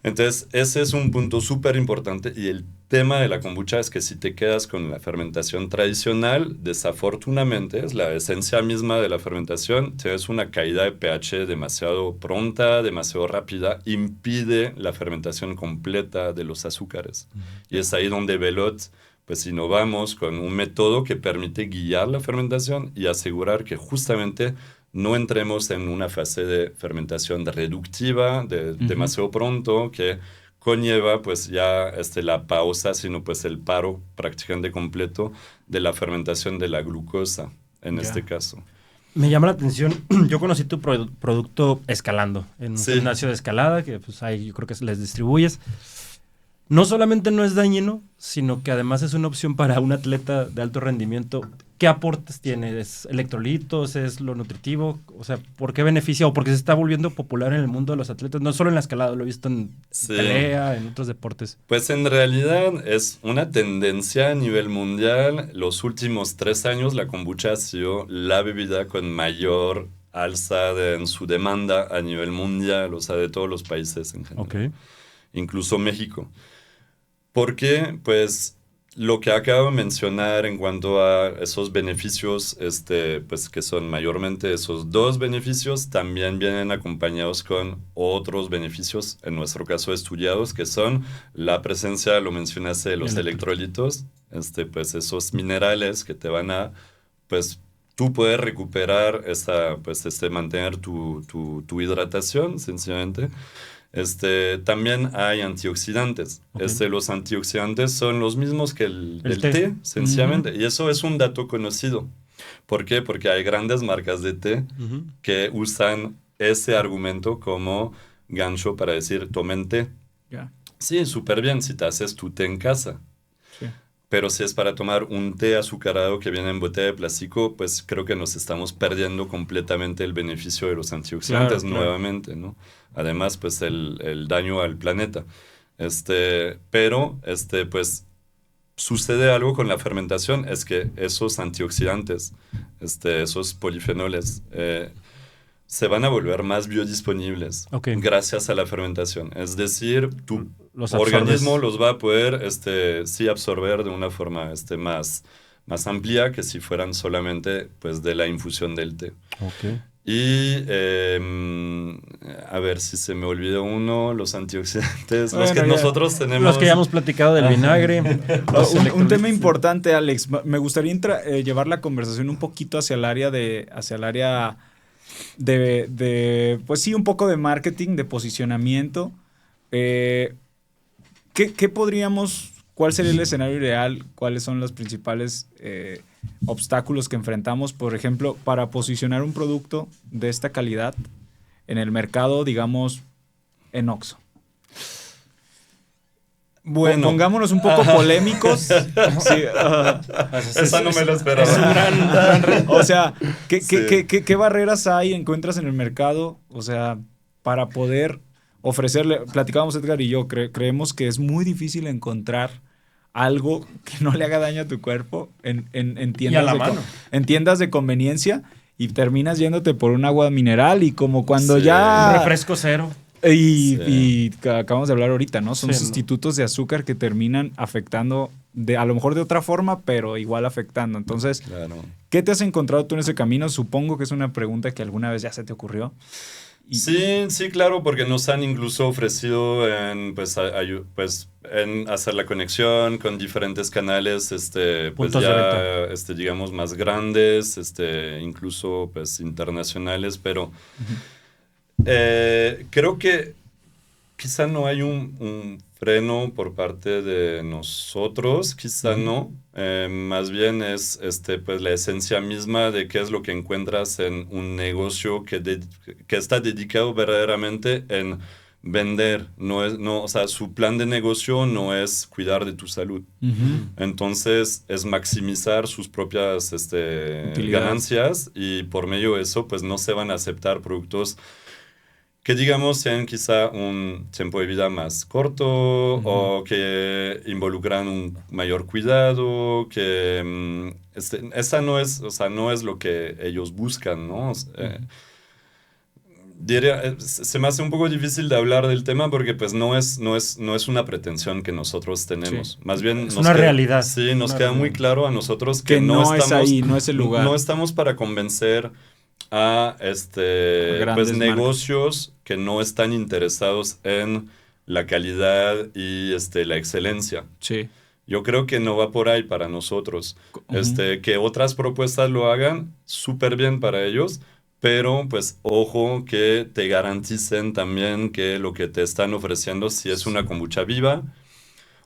Entonces, ese es un punto súper importante, y el tema de la kombucha es que si te quedas con la fermentación tradicional, desafortunadamente, es la esencia misma de la fermentación, tienes una caída de pH demasiado pronta, demasiado rápida, impide la fermentación completa de los azúcares. Y es ahí donde Belot, pues, innovamos con un método que permite guiar la fermentación y asegurar que justamente no entremos en una fase de fermentación reductiva demasiado pronto, que conlleva, pues, ya la pausa, sino pues el paro prácticamente completo de la fermentación de la glucosa, en este caso. Me llama la atención, yo conocí tu producto escalando, en un gimnasio de escalada, que pues ahí yo creo que les distribuyes. No solamente no es dañino, sino que además es una opción para un atleta de alto rendimiento. ¿Qué aportes tiene? ¿Es electrolitos? ¿Es lo nutritivo? O sea, ¿por qué beneficia? ¿O por qué se está volviendo popular en el mundo de los atletas? No solo en la escalada, lo he visto en pelea, en otros deportes. Pues en realidad es una tendencia a nivel mundial. Los últimos 3 años la kombucha ha sido la bebida con mayor alza en su demanda a nivel mundial, o sea, de todos los países en general. Okay. Incluso México. Porque, pues, lo que acabo de mencionar en cuanto a esos beneficios, pues, que son mayormente esos 2 beneficios, también vienen acompañados con otros beneficios, en nuestro caso estudiados, que son la presencia, lo mencionaste, de los electrolitos, pues, esos minerales que te van a, pues, tú puedes recuperar pues, mantener tu hidratación, sencillamente. También hay antioxidantes. Okay. Los antioxidantes son los mismos que el té, sencillamente. Y eso es un dato conocido. ¿Por qué? Porque hay grandes marcas de té que usan ese argumento como gancho para decir, tomen té. Yeah. Sí, súper bien si te haces tu té en casa. Sí. Pero si es para tomar un té azucarado que viene en botella de plástico, pues creo que nos estamos perdiendo completamente el beneficio de los antioxidantes nuevamente, ¿no? Además, pues el daño al planeta. Pero, pues sucede algo con la fermentación, es que esos antioxidantes, esos polifenoles, se van a volver más biodisponibles gracias a la fermentación. Es decir, tu organismo los va a poder sí absorber de una forma más amplia que si fueran solamente pues de la infusión del té. Ok. Y a ver si se me olvidó uno, los antioxidantes, los Bueno, que ya. nosotros tenemos. Los que ya hemos platicado del vinagre. los Un tema electrolitos. importante, Alex. Me gustaría llevar la conversación un poquito hacia el área pues sí, un poco de marketing, de posicionamiento. ¿Cuál sería el escenario ideal? ¿Cuáles son los principales obstáculos que enfrentamos, por ejemplo, para posicionar un producto de esta calidad en el mercado, digamos, en Oxxo? Bueno, Pongámonos un poco polémicos. Sí, esa no me lo esperaba. Es un gran reto. o sea, Sí. ¿qué barreras encuentras en el mercado? O sea, para poder ofrecerle, platicábamos Edgar y yo, creemos que es muy difícil encontrar algo que no le haga daño a tu cuerpo en Y a la tiendas, mano. en tiendas de conveniencia, y terminas yéndote por un agua mineral, y como cuando Sí. Un ya... refresco cero. Y acabamos de hablar ahorita, ¿no? Son Sí, ¿no? sustitutos de azúcar que terminan afectando, a lo mejor de otra forma, pero igual afectando. Entonces, Claro. ¿qué te has encontrado tú en ese camino? Supongo que es una pregunta que alguna vez ya se te ocurrió. Sí, claro, porque nos han incluso ofrecido en hacer la conexión con diferentes canales, pues Puntos de ya, digamos, más grandes, incluso, pues, internacionales, pero creo que quizá no hay un freno por parte de nosotros, quizá no. Más bien es pues, la esencia misma de qué es lo que encuentras en un negocio que está dedicado verdaderamente en vender. O sea, su plan de negocio no es cuidar de tu salud. Ujú. Entonces es maximizar sus propias Utilidades. ganancias, y por medio de eso pues no se van a aceptar productos que digamos sean quizá un tiempo de vida más corto, o que involucran un mayor cuidado, que esa no es, o sea, no es lo que ellos buscan, ¿no? Se me hace un poco difícil de hablar del tema porque pues no es una pretensión que nosotros tenemos. Sí. Más bien Es una realidad. Sí, nos Una queda muy realidad. claro a nosotros Que que no es ahí, no es el lugar. no estamos para convencer a Grandes pues marcas. negocios que no están interesados en la calidad y la excelencia. Sí. Yo creo que no va por ahí para nosotros. Ujú. Que otras propuestas lo hagan, súper bien para ellos, pero pues ojo que te garanticen también que lo que te están ofreciendo, si es una kombucha viva,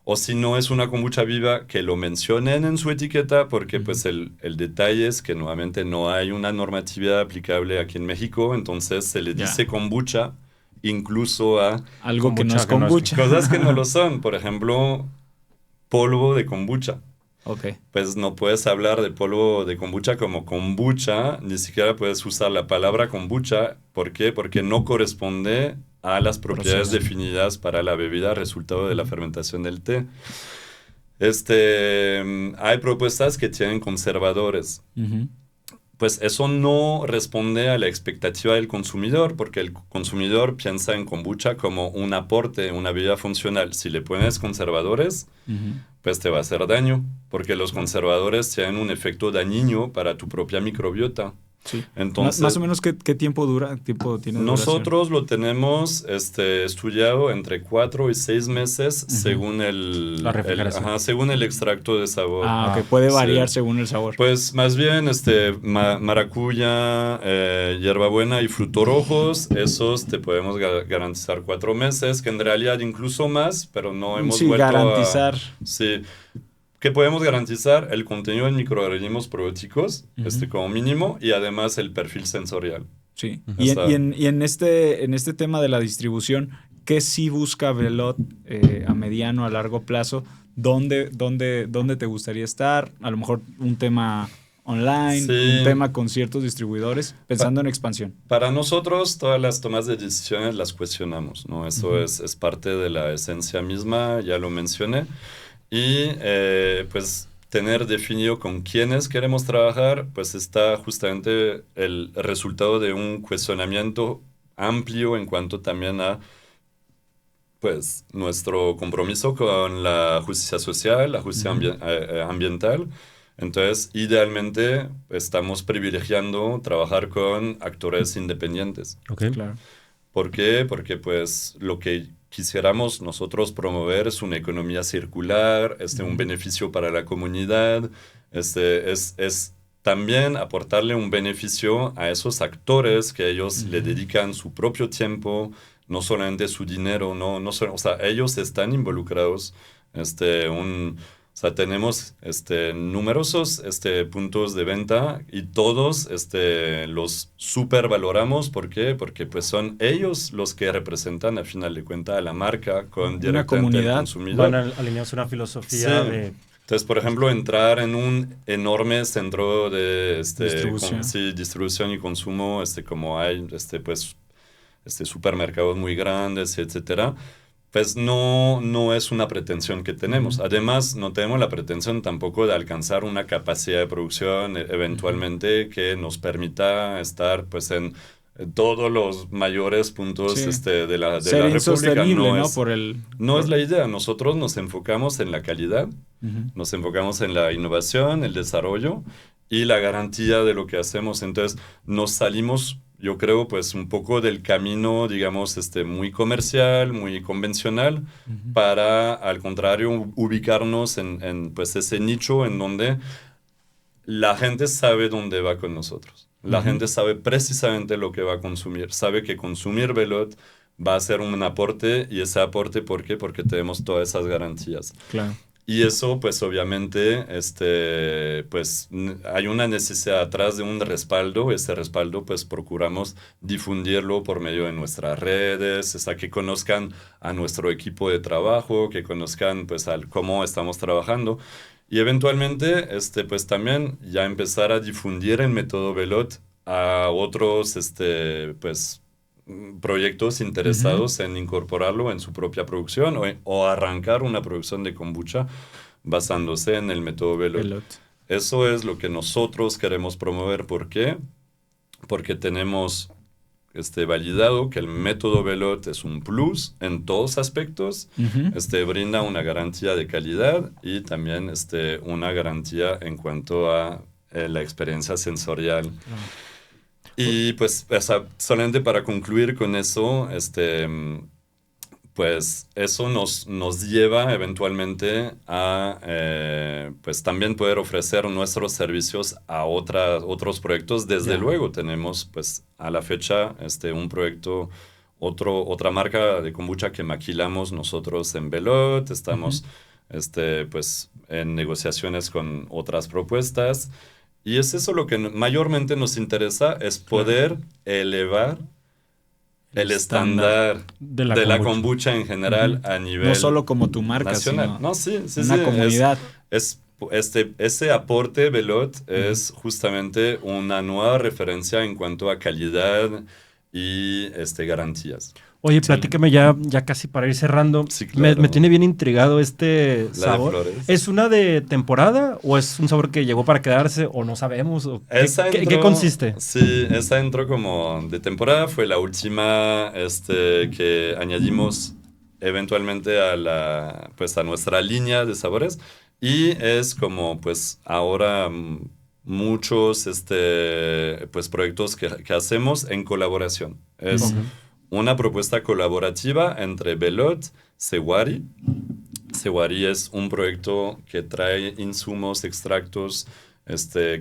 o si no es una kombucha viva, que lo mencionen en su etiqueta, porque pues el detalle es que nuevamente no hay una normatividad aplicable aquí en México, entonces se le Ya. dice kombucha incluso a Algo que no es Kombucha, kombucha. cosas que no lo son. Por ejemplo, polvo de kombucha. Ok. Pues no puedes hablar de polvo de kombucha como kombucha, ni siquiera puedes usar la palabra kombucha. ¿Por qué? Porque no corresponde a las propiedades Proceso. definidas para la bebida resultado de la fermentación del té. Hay propuestas que tienen conservadores. Ujú. Pues eso no responde a la expectativa del consumidor, porque el consumidor piensa en kombucha como un aporte, una bebida funcional. Si le pones conservadores, Ujú. pues te va a hacer daño, porque los conservadores tienen un efecto dañino para tu propia microbiota. Sí. Entonces, Más o menos, ¿qué tiempo tiene nosotros lo tenemos estudiado entre 4 y 6 meses según La refrigeración. según el extracto de sabor. duración? Ok. Puede Sí. variar según el sabor. Pues más bien maracuya, hierbabuena y frutos rojos, esos te podemos garantizar 4 meses, que en realidad incluso más, pero no hemos Sí, vuelto garantizar. Sí, que podemos garantizar el contenido en microorganismos probióticos, como mínimo, y además el perfil sensorial. Sí. Ujú. Y, O sea- en este tema de la distribución, ¿qué sí busca Velot a mediano, a largo plazo? ¿Dónde te gustaría estar? A lo mejor un tema online, Sí. un tema con ciertos distribuidores, pensando en expansión. Para nosotros, todas las tomas de decisiones las cuestionamos, ¿no? Eso es parte de la esencia misma, ya lo mencioné. Y pues tener definido con quiénes queremos trabajar, pues está justamente el resultado de un cuestionamiento amplio en cuanto también a pues nuestro compromiso con la justicia social, la justicia ambiental, Entonces, idealmente estamos privilegiando trabajar con actores independientes. Ok. Claro. ¿Por qué? Porque pues lo que quisiéramos nosotros promover es una economía circular, un beneficio para la comunidad, es también aportarle un beneficio a esos actores que ellos le dedican su propio tiempo, no solamente su dinero, o sea, ellos están involucrados, o sea, tenemos numerosos puntos de venta y todos los supervaloramos. ¿Por qué? Porque pues son ellos los que representan, al final de cuentas, a la marca con directamente comunidad. al consumidor. Van alineados a una filosofía Sí. de... Entonces, por ejemplo, entrar en un enorme centro de Distribución. distribución y consumo, como hay supermercados muy grandes, etcétera, pues no es una pretensión que tenemos. Además, no tenemos la pretensión tampoco de alcanzar una capacidad de producción eventualmente que nos permita estar pues en todos los mayores puntos Sí. de la Ser República. insostenible, ¿no? No es la idea. Nosotros nos enfocamos en la calidad, nos enfocamos en la innovación, el desarrollo y la garantía de lo que hacemos. Entonces, nos salimos, yo creo, pues un poco del camino, digamos, muy comercial, muy convencional, para, al contrario, ubicarnos en pues ese nicho en donde la gente sabe dónde va con nosotros. La gente sabe precisamente lo que va a consumir. Sabe que consumir Belot va a ser un aporte, y ese aporte, ¿por qué? Porque tenemos todas esas garantías. Claro. Y eso, pues obviamente, pues hay una necesidad atrás de un respaldo. Ese respaldo, pues procuramos difundirlo por medio de nuestras redes, que conozcan a nuestro equipo de trabajo, que conozcan, pues, cómo estamos trabajando. Y eventualmente, pues también ya empezar a difundir el método Belot a otros, pues, proyectos interesados en incorporarlo en su propia producción o arrancar una producción de kombucha basándose en el método Belot. Eso es lo que nosotros queremos promover. ¿Por qué? Porque tenemos validado que el método Belot es un plus en todos aspectos. Brinda una garantía de calidad y también una garantía en cuanto a la experiencia sensorial. Y pues, o sea, solamente para concluir con eso, pues eso nos lleva eventualmente a pues también poder ofrecer nuestros servicios a otros proyectos. Desde luego tenemos pues a la fecha un proyecto, otra marca de kombucha que maquilamos nosotros en Belot. Estamos pues en negociaciones con otras propuestas. Y es eso lo que mayormente nos interesa, es poder elevar el estándar de la kombucha en general a nivel no solo como tu marca, nacional. Sino una comunidad. Ese aporte Belot es justamente una nueva referencia en cuanto a calidad y garantías. Oye, platícame ya casi para ir cerrando. Sí, claro. Me tiene bien intrigado este sabor. De flores. ¿Es una de temporada o es un sabor que llegó para quedarse o no sabemos? ¿Qué consiste? Sí, esa entró como de temporada. Fue la última que añadimos eventualmente a nuestra línea de sabores. Y es como pues ahora muchos pues proyectos que hacemos en colaboración. Es una propuesta colaborativa entre Belot, Sewari. Sewari es un proyecto que trae insumos, extractos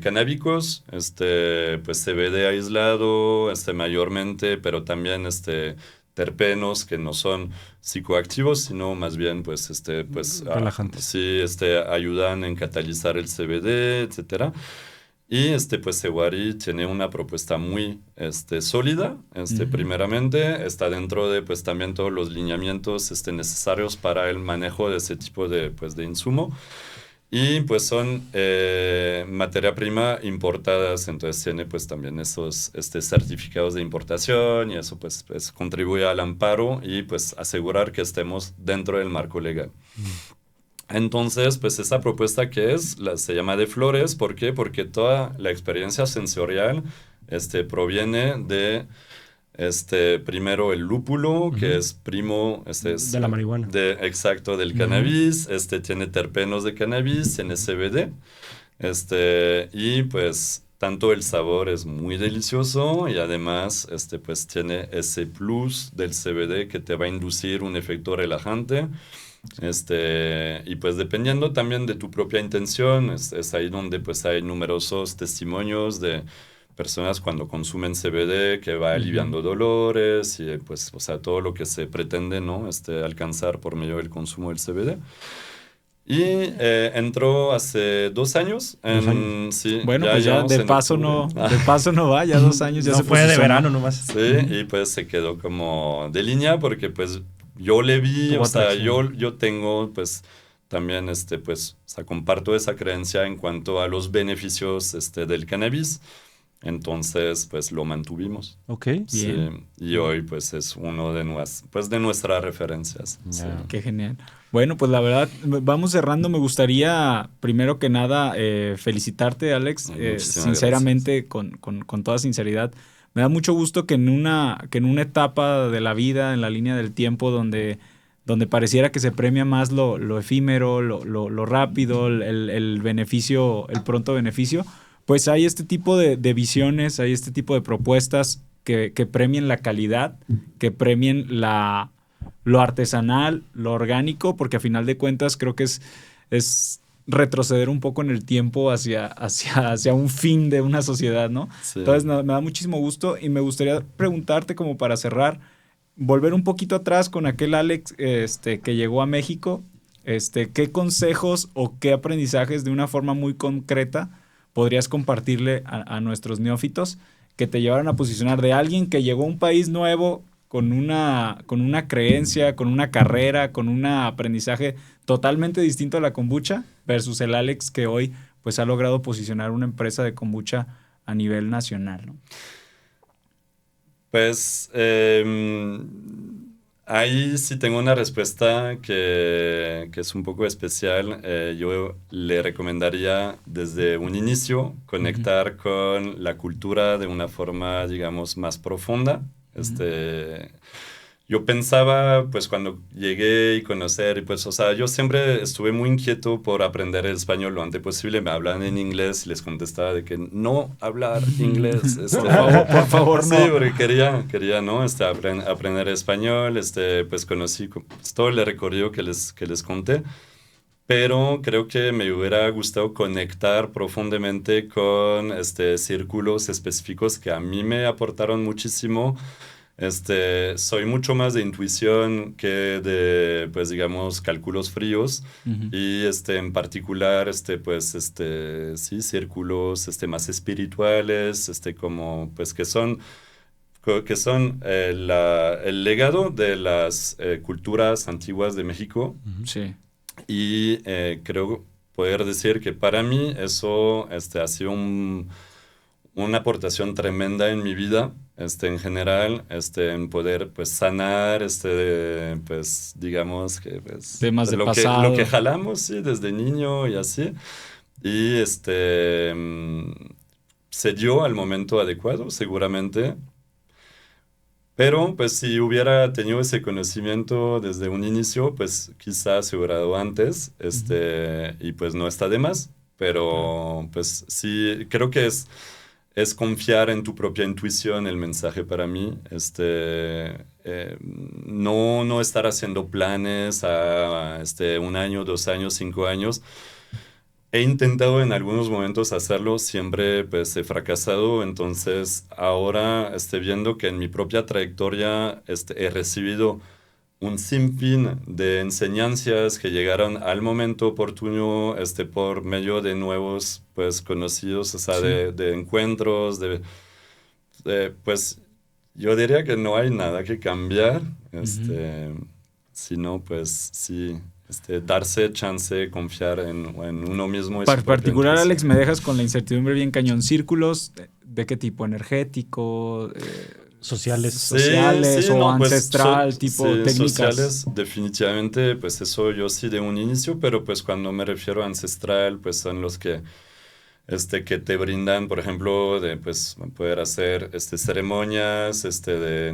canábicos, pues CBD aislado, mayormente, pero también terpenos que no son psicoactivos, sino más bien pues relajantes. Sí, ayudan en catalizar el CBD, etcétera. Y pues Sewari tiene una propuesta muy sólida. Primeramente está dentro de pues también todos los lineamientos necesarios para el manejo de ese tipo de insumo. Y pues son materia prima importadas, entonces tiene pues también esos certificados de importación, y eso pues contribuye al amparo y pues asegurar que estemos dentro del marco legal. Entonces, pues esa propuesta se llama de flores. ¿Por qué? Porque toda la experiencia sensorial proviene de primero el lúpulo, que es primo de la marihuana. Exacto, del cannabis. Tiene terpenos de cannabis, tiene CBD. Y pues tanto el sabor es muy delicioso y además pues tiene ese plus del CBD que te va a inducir un efecto relajante. Y pues dependiendo también de tu propia intención, es ahí donde pues hay numerosos testimonios de personas cuando consumen CBD que va aliviando dolores y pues, o sea, todo lo que se pretende, ¿no? Alcanzar por medio del consumo del CBD. Y entró hace 2 años. Sí, bueno, pues ya llevamos de en paso octubre. de paso no va, ya 2 años ya No se fue de posiciona. verano nomás. Sí, y pues se quedó como de línea porque pues yo le vi, Tuvo o sea, atracción. yo tengo pues también pues, o sea, comparto esa creencia en cuanto a los beneficios del cannabis. Entonces, pues lo mantuvimos. Ok. Sí, Bien. y hoy pues es uno pues, de nuestras referencias. Ya. Sí. Qué genial. Bueno, pues la verdad, vamos cerrando. Me gustaría, primero que nada, felicitarte, Alex, Muchísimas sinceramente, con toda sinceridad. Me da mucho gusto que que en una etapa de la vida, en la línea del tiempo, donde pareciera que se premia más lo efímero, lo rápido, el beneficio, el pronto beneficio, pues hay este tipo de visiones, hay este tipo de propuestas que premien la calidad, que premien lo artesanal, lo orgánico, porque a final de cuentas creo que es retroceder un poco en el tiempo hacia un fin de una sociedad, ¿no? Sí. Entonces me da muchísimo gusto y me gustaría preguntarte como para cerrar, volver un poquito atrás con aquel Alex que llegó a México, ¿qué consejos o qué aprendizajes de una forma muy concreta podrías compartirle a nuestros neófitos que te llevaron a posicionar de alguien que llegó a un país nuevo con una creencia, con una carrera, con un aprendizaje totalmente distinto a la kombucha versus el Alex que hoy pues ha logrado posicionar una empresa de kombucha a nivel nacional, ¿no? Pues ahí sí tengo una respuesta que es un poco especial. Yo le recomendaría desde un inicio conectar con la cultura de una forma, digamos, más profunda. Yo pensaba, pues cuando llegué y conocer, y pues, o sea, yo siempre estuve muy inquieto por aprender el español lo antes posible. Me hablaban en inglés y les contestaba de que no hablar inglés. Por favor, sí, no. porque quería, ¿no? Aprender español, pues conocí pues, todo el recorrido que les conté. Pero creo que me hubiera gustado conectar profundamente con círculos específicos que a mí me aportaron muchísimo. Soy mucho más de intuición que de, pues, digamos, cálculos fríos. Y en particular, pues, sí, círculos, más espirituales, como, pues, que son el legado de las culturas antiguas de México. Sí. Y creo poder decir que para mí eso ha sido una aportación tremenda en mi vida, en general, en poder, pues, sanar, pues, digamos que, pues, Temas de lo pasado. que jalamos, sí, desde niño y así. Y, se dio al momento adecuado, seguramente. Pero, pues, si hubiera tenido ese conocimiento desde un inicio, pues, quizás se hubiera dado antes, y pues no está de más. Pero, pues, sí, creo que es confiar en tu propia intuición el mensaje para mí. No estar haciendo planes a 1 año, 2 años, 5 años. He intentado en algunos momentos hacerlo, siempre pues he fracasado, entonces ahora viendo que en mi propia trayectoria he recibido un sinfín de enseñanzas que llegaron al momento oportuno, por medio de nuevos pues conocidos, o sea, Sí. de encuentros, pues yo diría que no hay nada que cambiar, sino pues sí. Darse chance, confiar en uno mismo. Y su propia Particular, Alex, intuición. me dejas con la incertidumbre bien cañón. ¿Círculos de qué tipo? ¿Energético? Sociales. ¿Sociales o no, pues, ancestral? ¿Tipo sí, técnicas? sociales, definitivamente, pues eso yo sí de un inicio, pero pues cuando me refiero a ancestral, pues son los que te brindan, por ejemplo, de pues poder hacer ceremonias,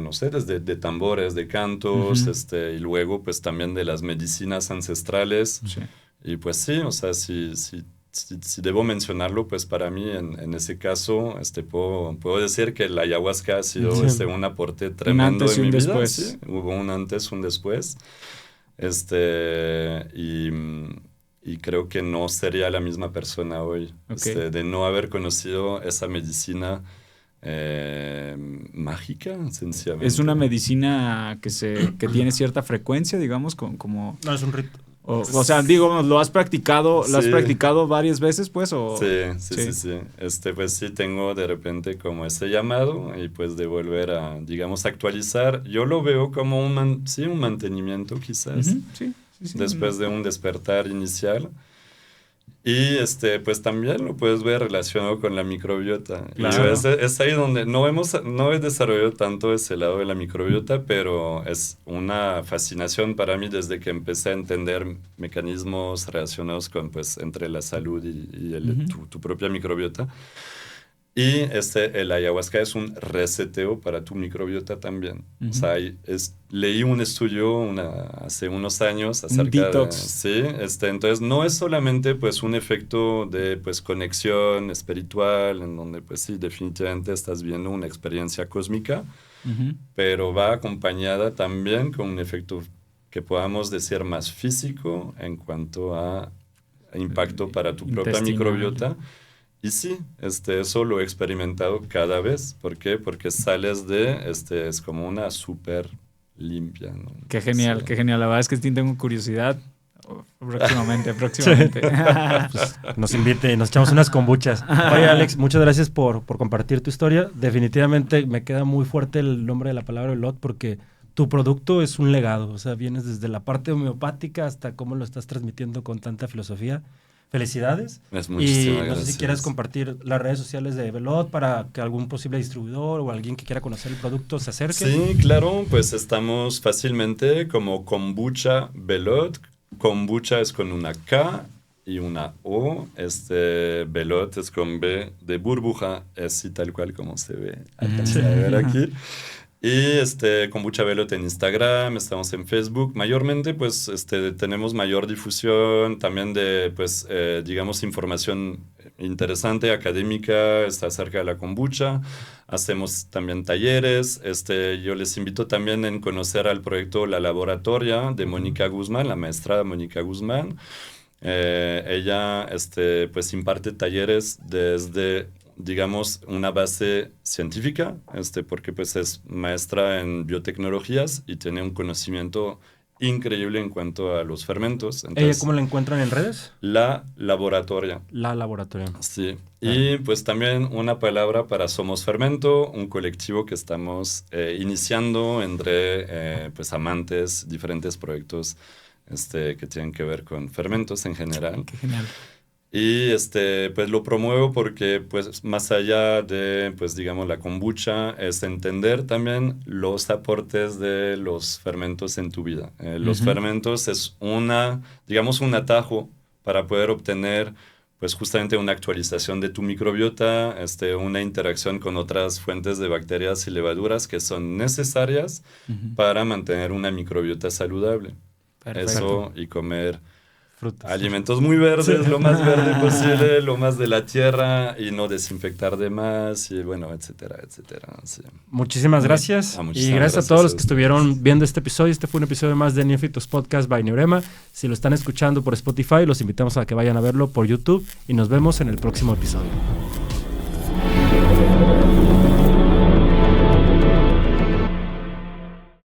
no sé, desde de tambores, de cantos, y luego pues también de las medicinas ancestrales. Sí. Y pues sí, o sea, si si debo mencionarlo, pues para mí en ese caso puedo decir que la ayahuasca ha sido un aporte tremendo en mi vida. Después. Sí, hubo un antes, un después. Y creo que no sería la misma persona hoy, de no haber conocido esa medicina mágica, sencillamente. ¿Es una medicina que tiene cierta frecuencia, digamos, como... No, es un rito. O sea, digo, ¿lo has practicado? ¿Lo has practicado varias veces, pues? ¿O? Sí. Pues sí, tengo de repente como ese llamado y pues de volver a, digamos, actualizar. Yo lo veo como un mantenimiento, quizás. Uh-huh. Sí, después de un despertar inicial. Y pues también lo puedes ver relacionado con la microbiota. Claro. Y es ahí donde no he desarrollado tanto ese lado de la microbiota, pero es una fascinación para mí desde que empecé a entender mecanismos relacionados con, pues, entre la salud y tu propia microbiota. Y el ayahuasca es un reseteo para tu microbiota también. Uh-huh. O sea, leí un estudio hace unos años acerca de... Sí, entonces no es solamente pues un efecto de pues conexión espiritual, en donde pues sí, definitivamente estás viendo una experiencia cósmica, uh-huh, pero va acompañada también con un efecto que podamos decir más físico en cuanto a impacto para tu propia microbiota. Y sí, eso lo he experimentado cada vez. ¿Por qué? Porque sales es como una súper limpia, ¿no? Qué genial, qué genial. La verdad es que tengo curiosidad. Próximamente. Pues nos invite y nos echamos unas kombuchas. Oye, Alex, muchas gracias por compartir tu historia. Definitivamente me queda muy fuerte el nombre de la palabra Belot porque tu producto es un legado. O sea, vienes desde la parte homeopática hasta cómo lo estás transmitiendo con tanta filosofía. Felicidades. Muchísimas gracias. No sé si quieras compartir las redes sociales de Belot para que algún posible distribuidor o alguien que quiera conocer el producto se acerque. Sí, claro, pues estamos fácilmente como Kombucha Belot. Kombucha es con una K y una O. Belot es con B de burbuja, así tal cual como se ve. Alcanza a ver aquí. Y Kombucha Belot en Instagram, estamos en Facebook. Mayormente, pues, tenemos mayor difusión también de, pues, digamos, información interesante, académica, está acerca de la kombucha. Hacemos también talleres. Yo les invito también a conocer al proyecto La Laboratoria de Mónica Guzmán, la maestra Mónica Guzmán. Ella, pues, imparte talleres desde, digamos, una base científica, porque pues es maestra en biotecnologías y tiene un conocimiento increíble en cuanto a los fermentos. Entonces, ¿Ella cómo la encuentran en redes? La Laboratoria. La Laboratoria. Sí. Y pues también una palabra para Somos Fermento, un colectivo que estamos iniciando entre pues amantes, diferentes proyectos que tienen que ver con fermentos en general. Qué genial. Y pues lo promuevo porque pues más allá de pues digamos la kombucha es entender también los aportes de los fermentos en tu vida. Los fermentos es digamos un atajo para poder obtener pues justamente una actualización de tu microbiota, una interacción con otras fuentes de bacterias y levaduras que son necesarias para mantener una microbiota saludable. Perfecto. Eso y comer frutas. Alimentos muy verdes, lo más verde posible, lo más de la tierra y no desinfectar de más y bueno, etcétera, etcétera. Sí. Muchísimas gracias. Y gracias a todos los que estuvieron viendo este episodio. Este fue un episodio más de Neófitos Podcast by Neurema. Si lo están escuchando por Spotify, los invitamos a que vayan a verlo por YouTube y nos vemos en el próximo episodio.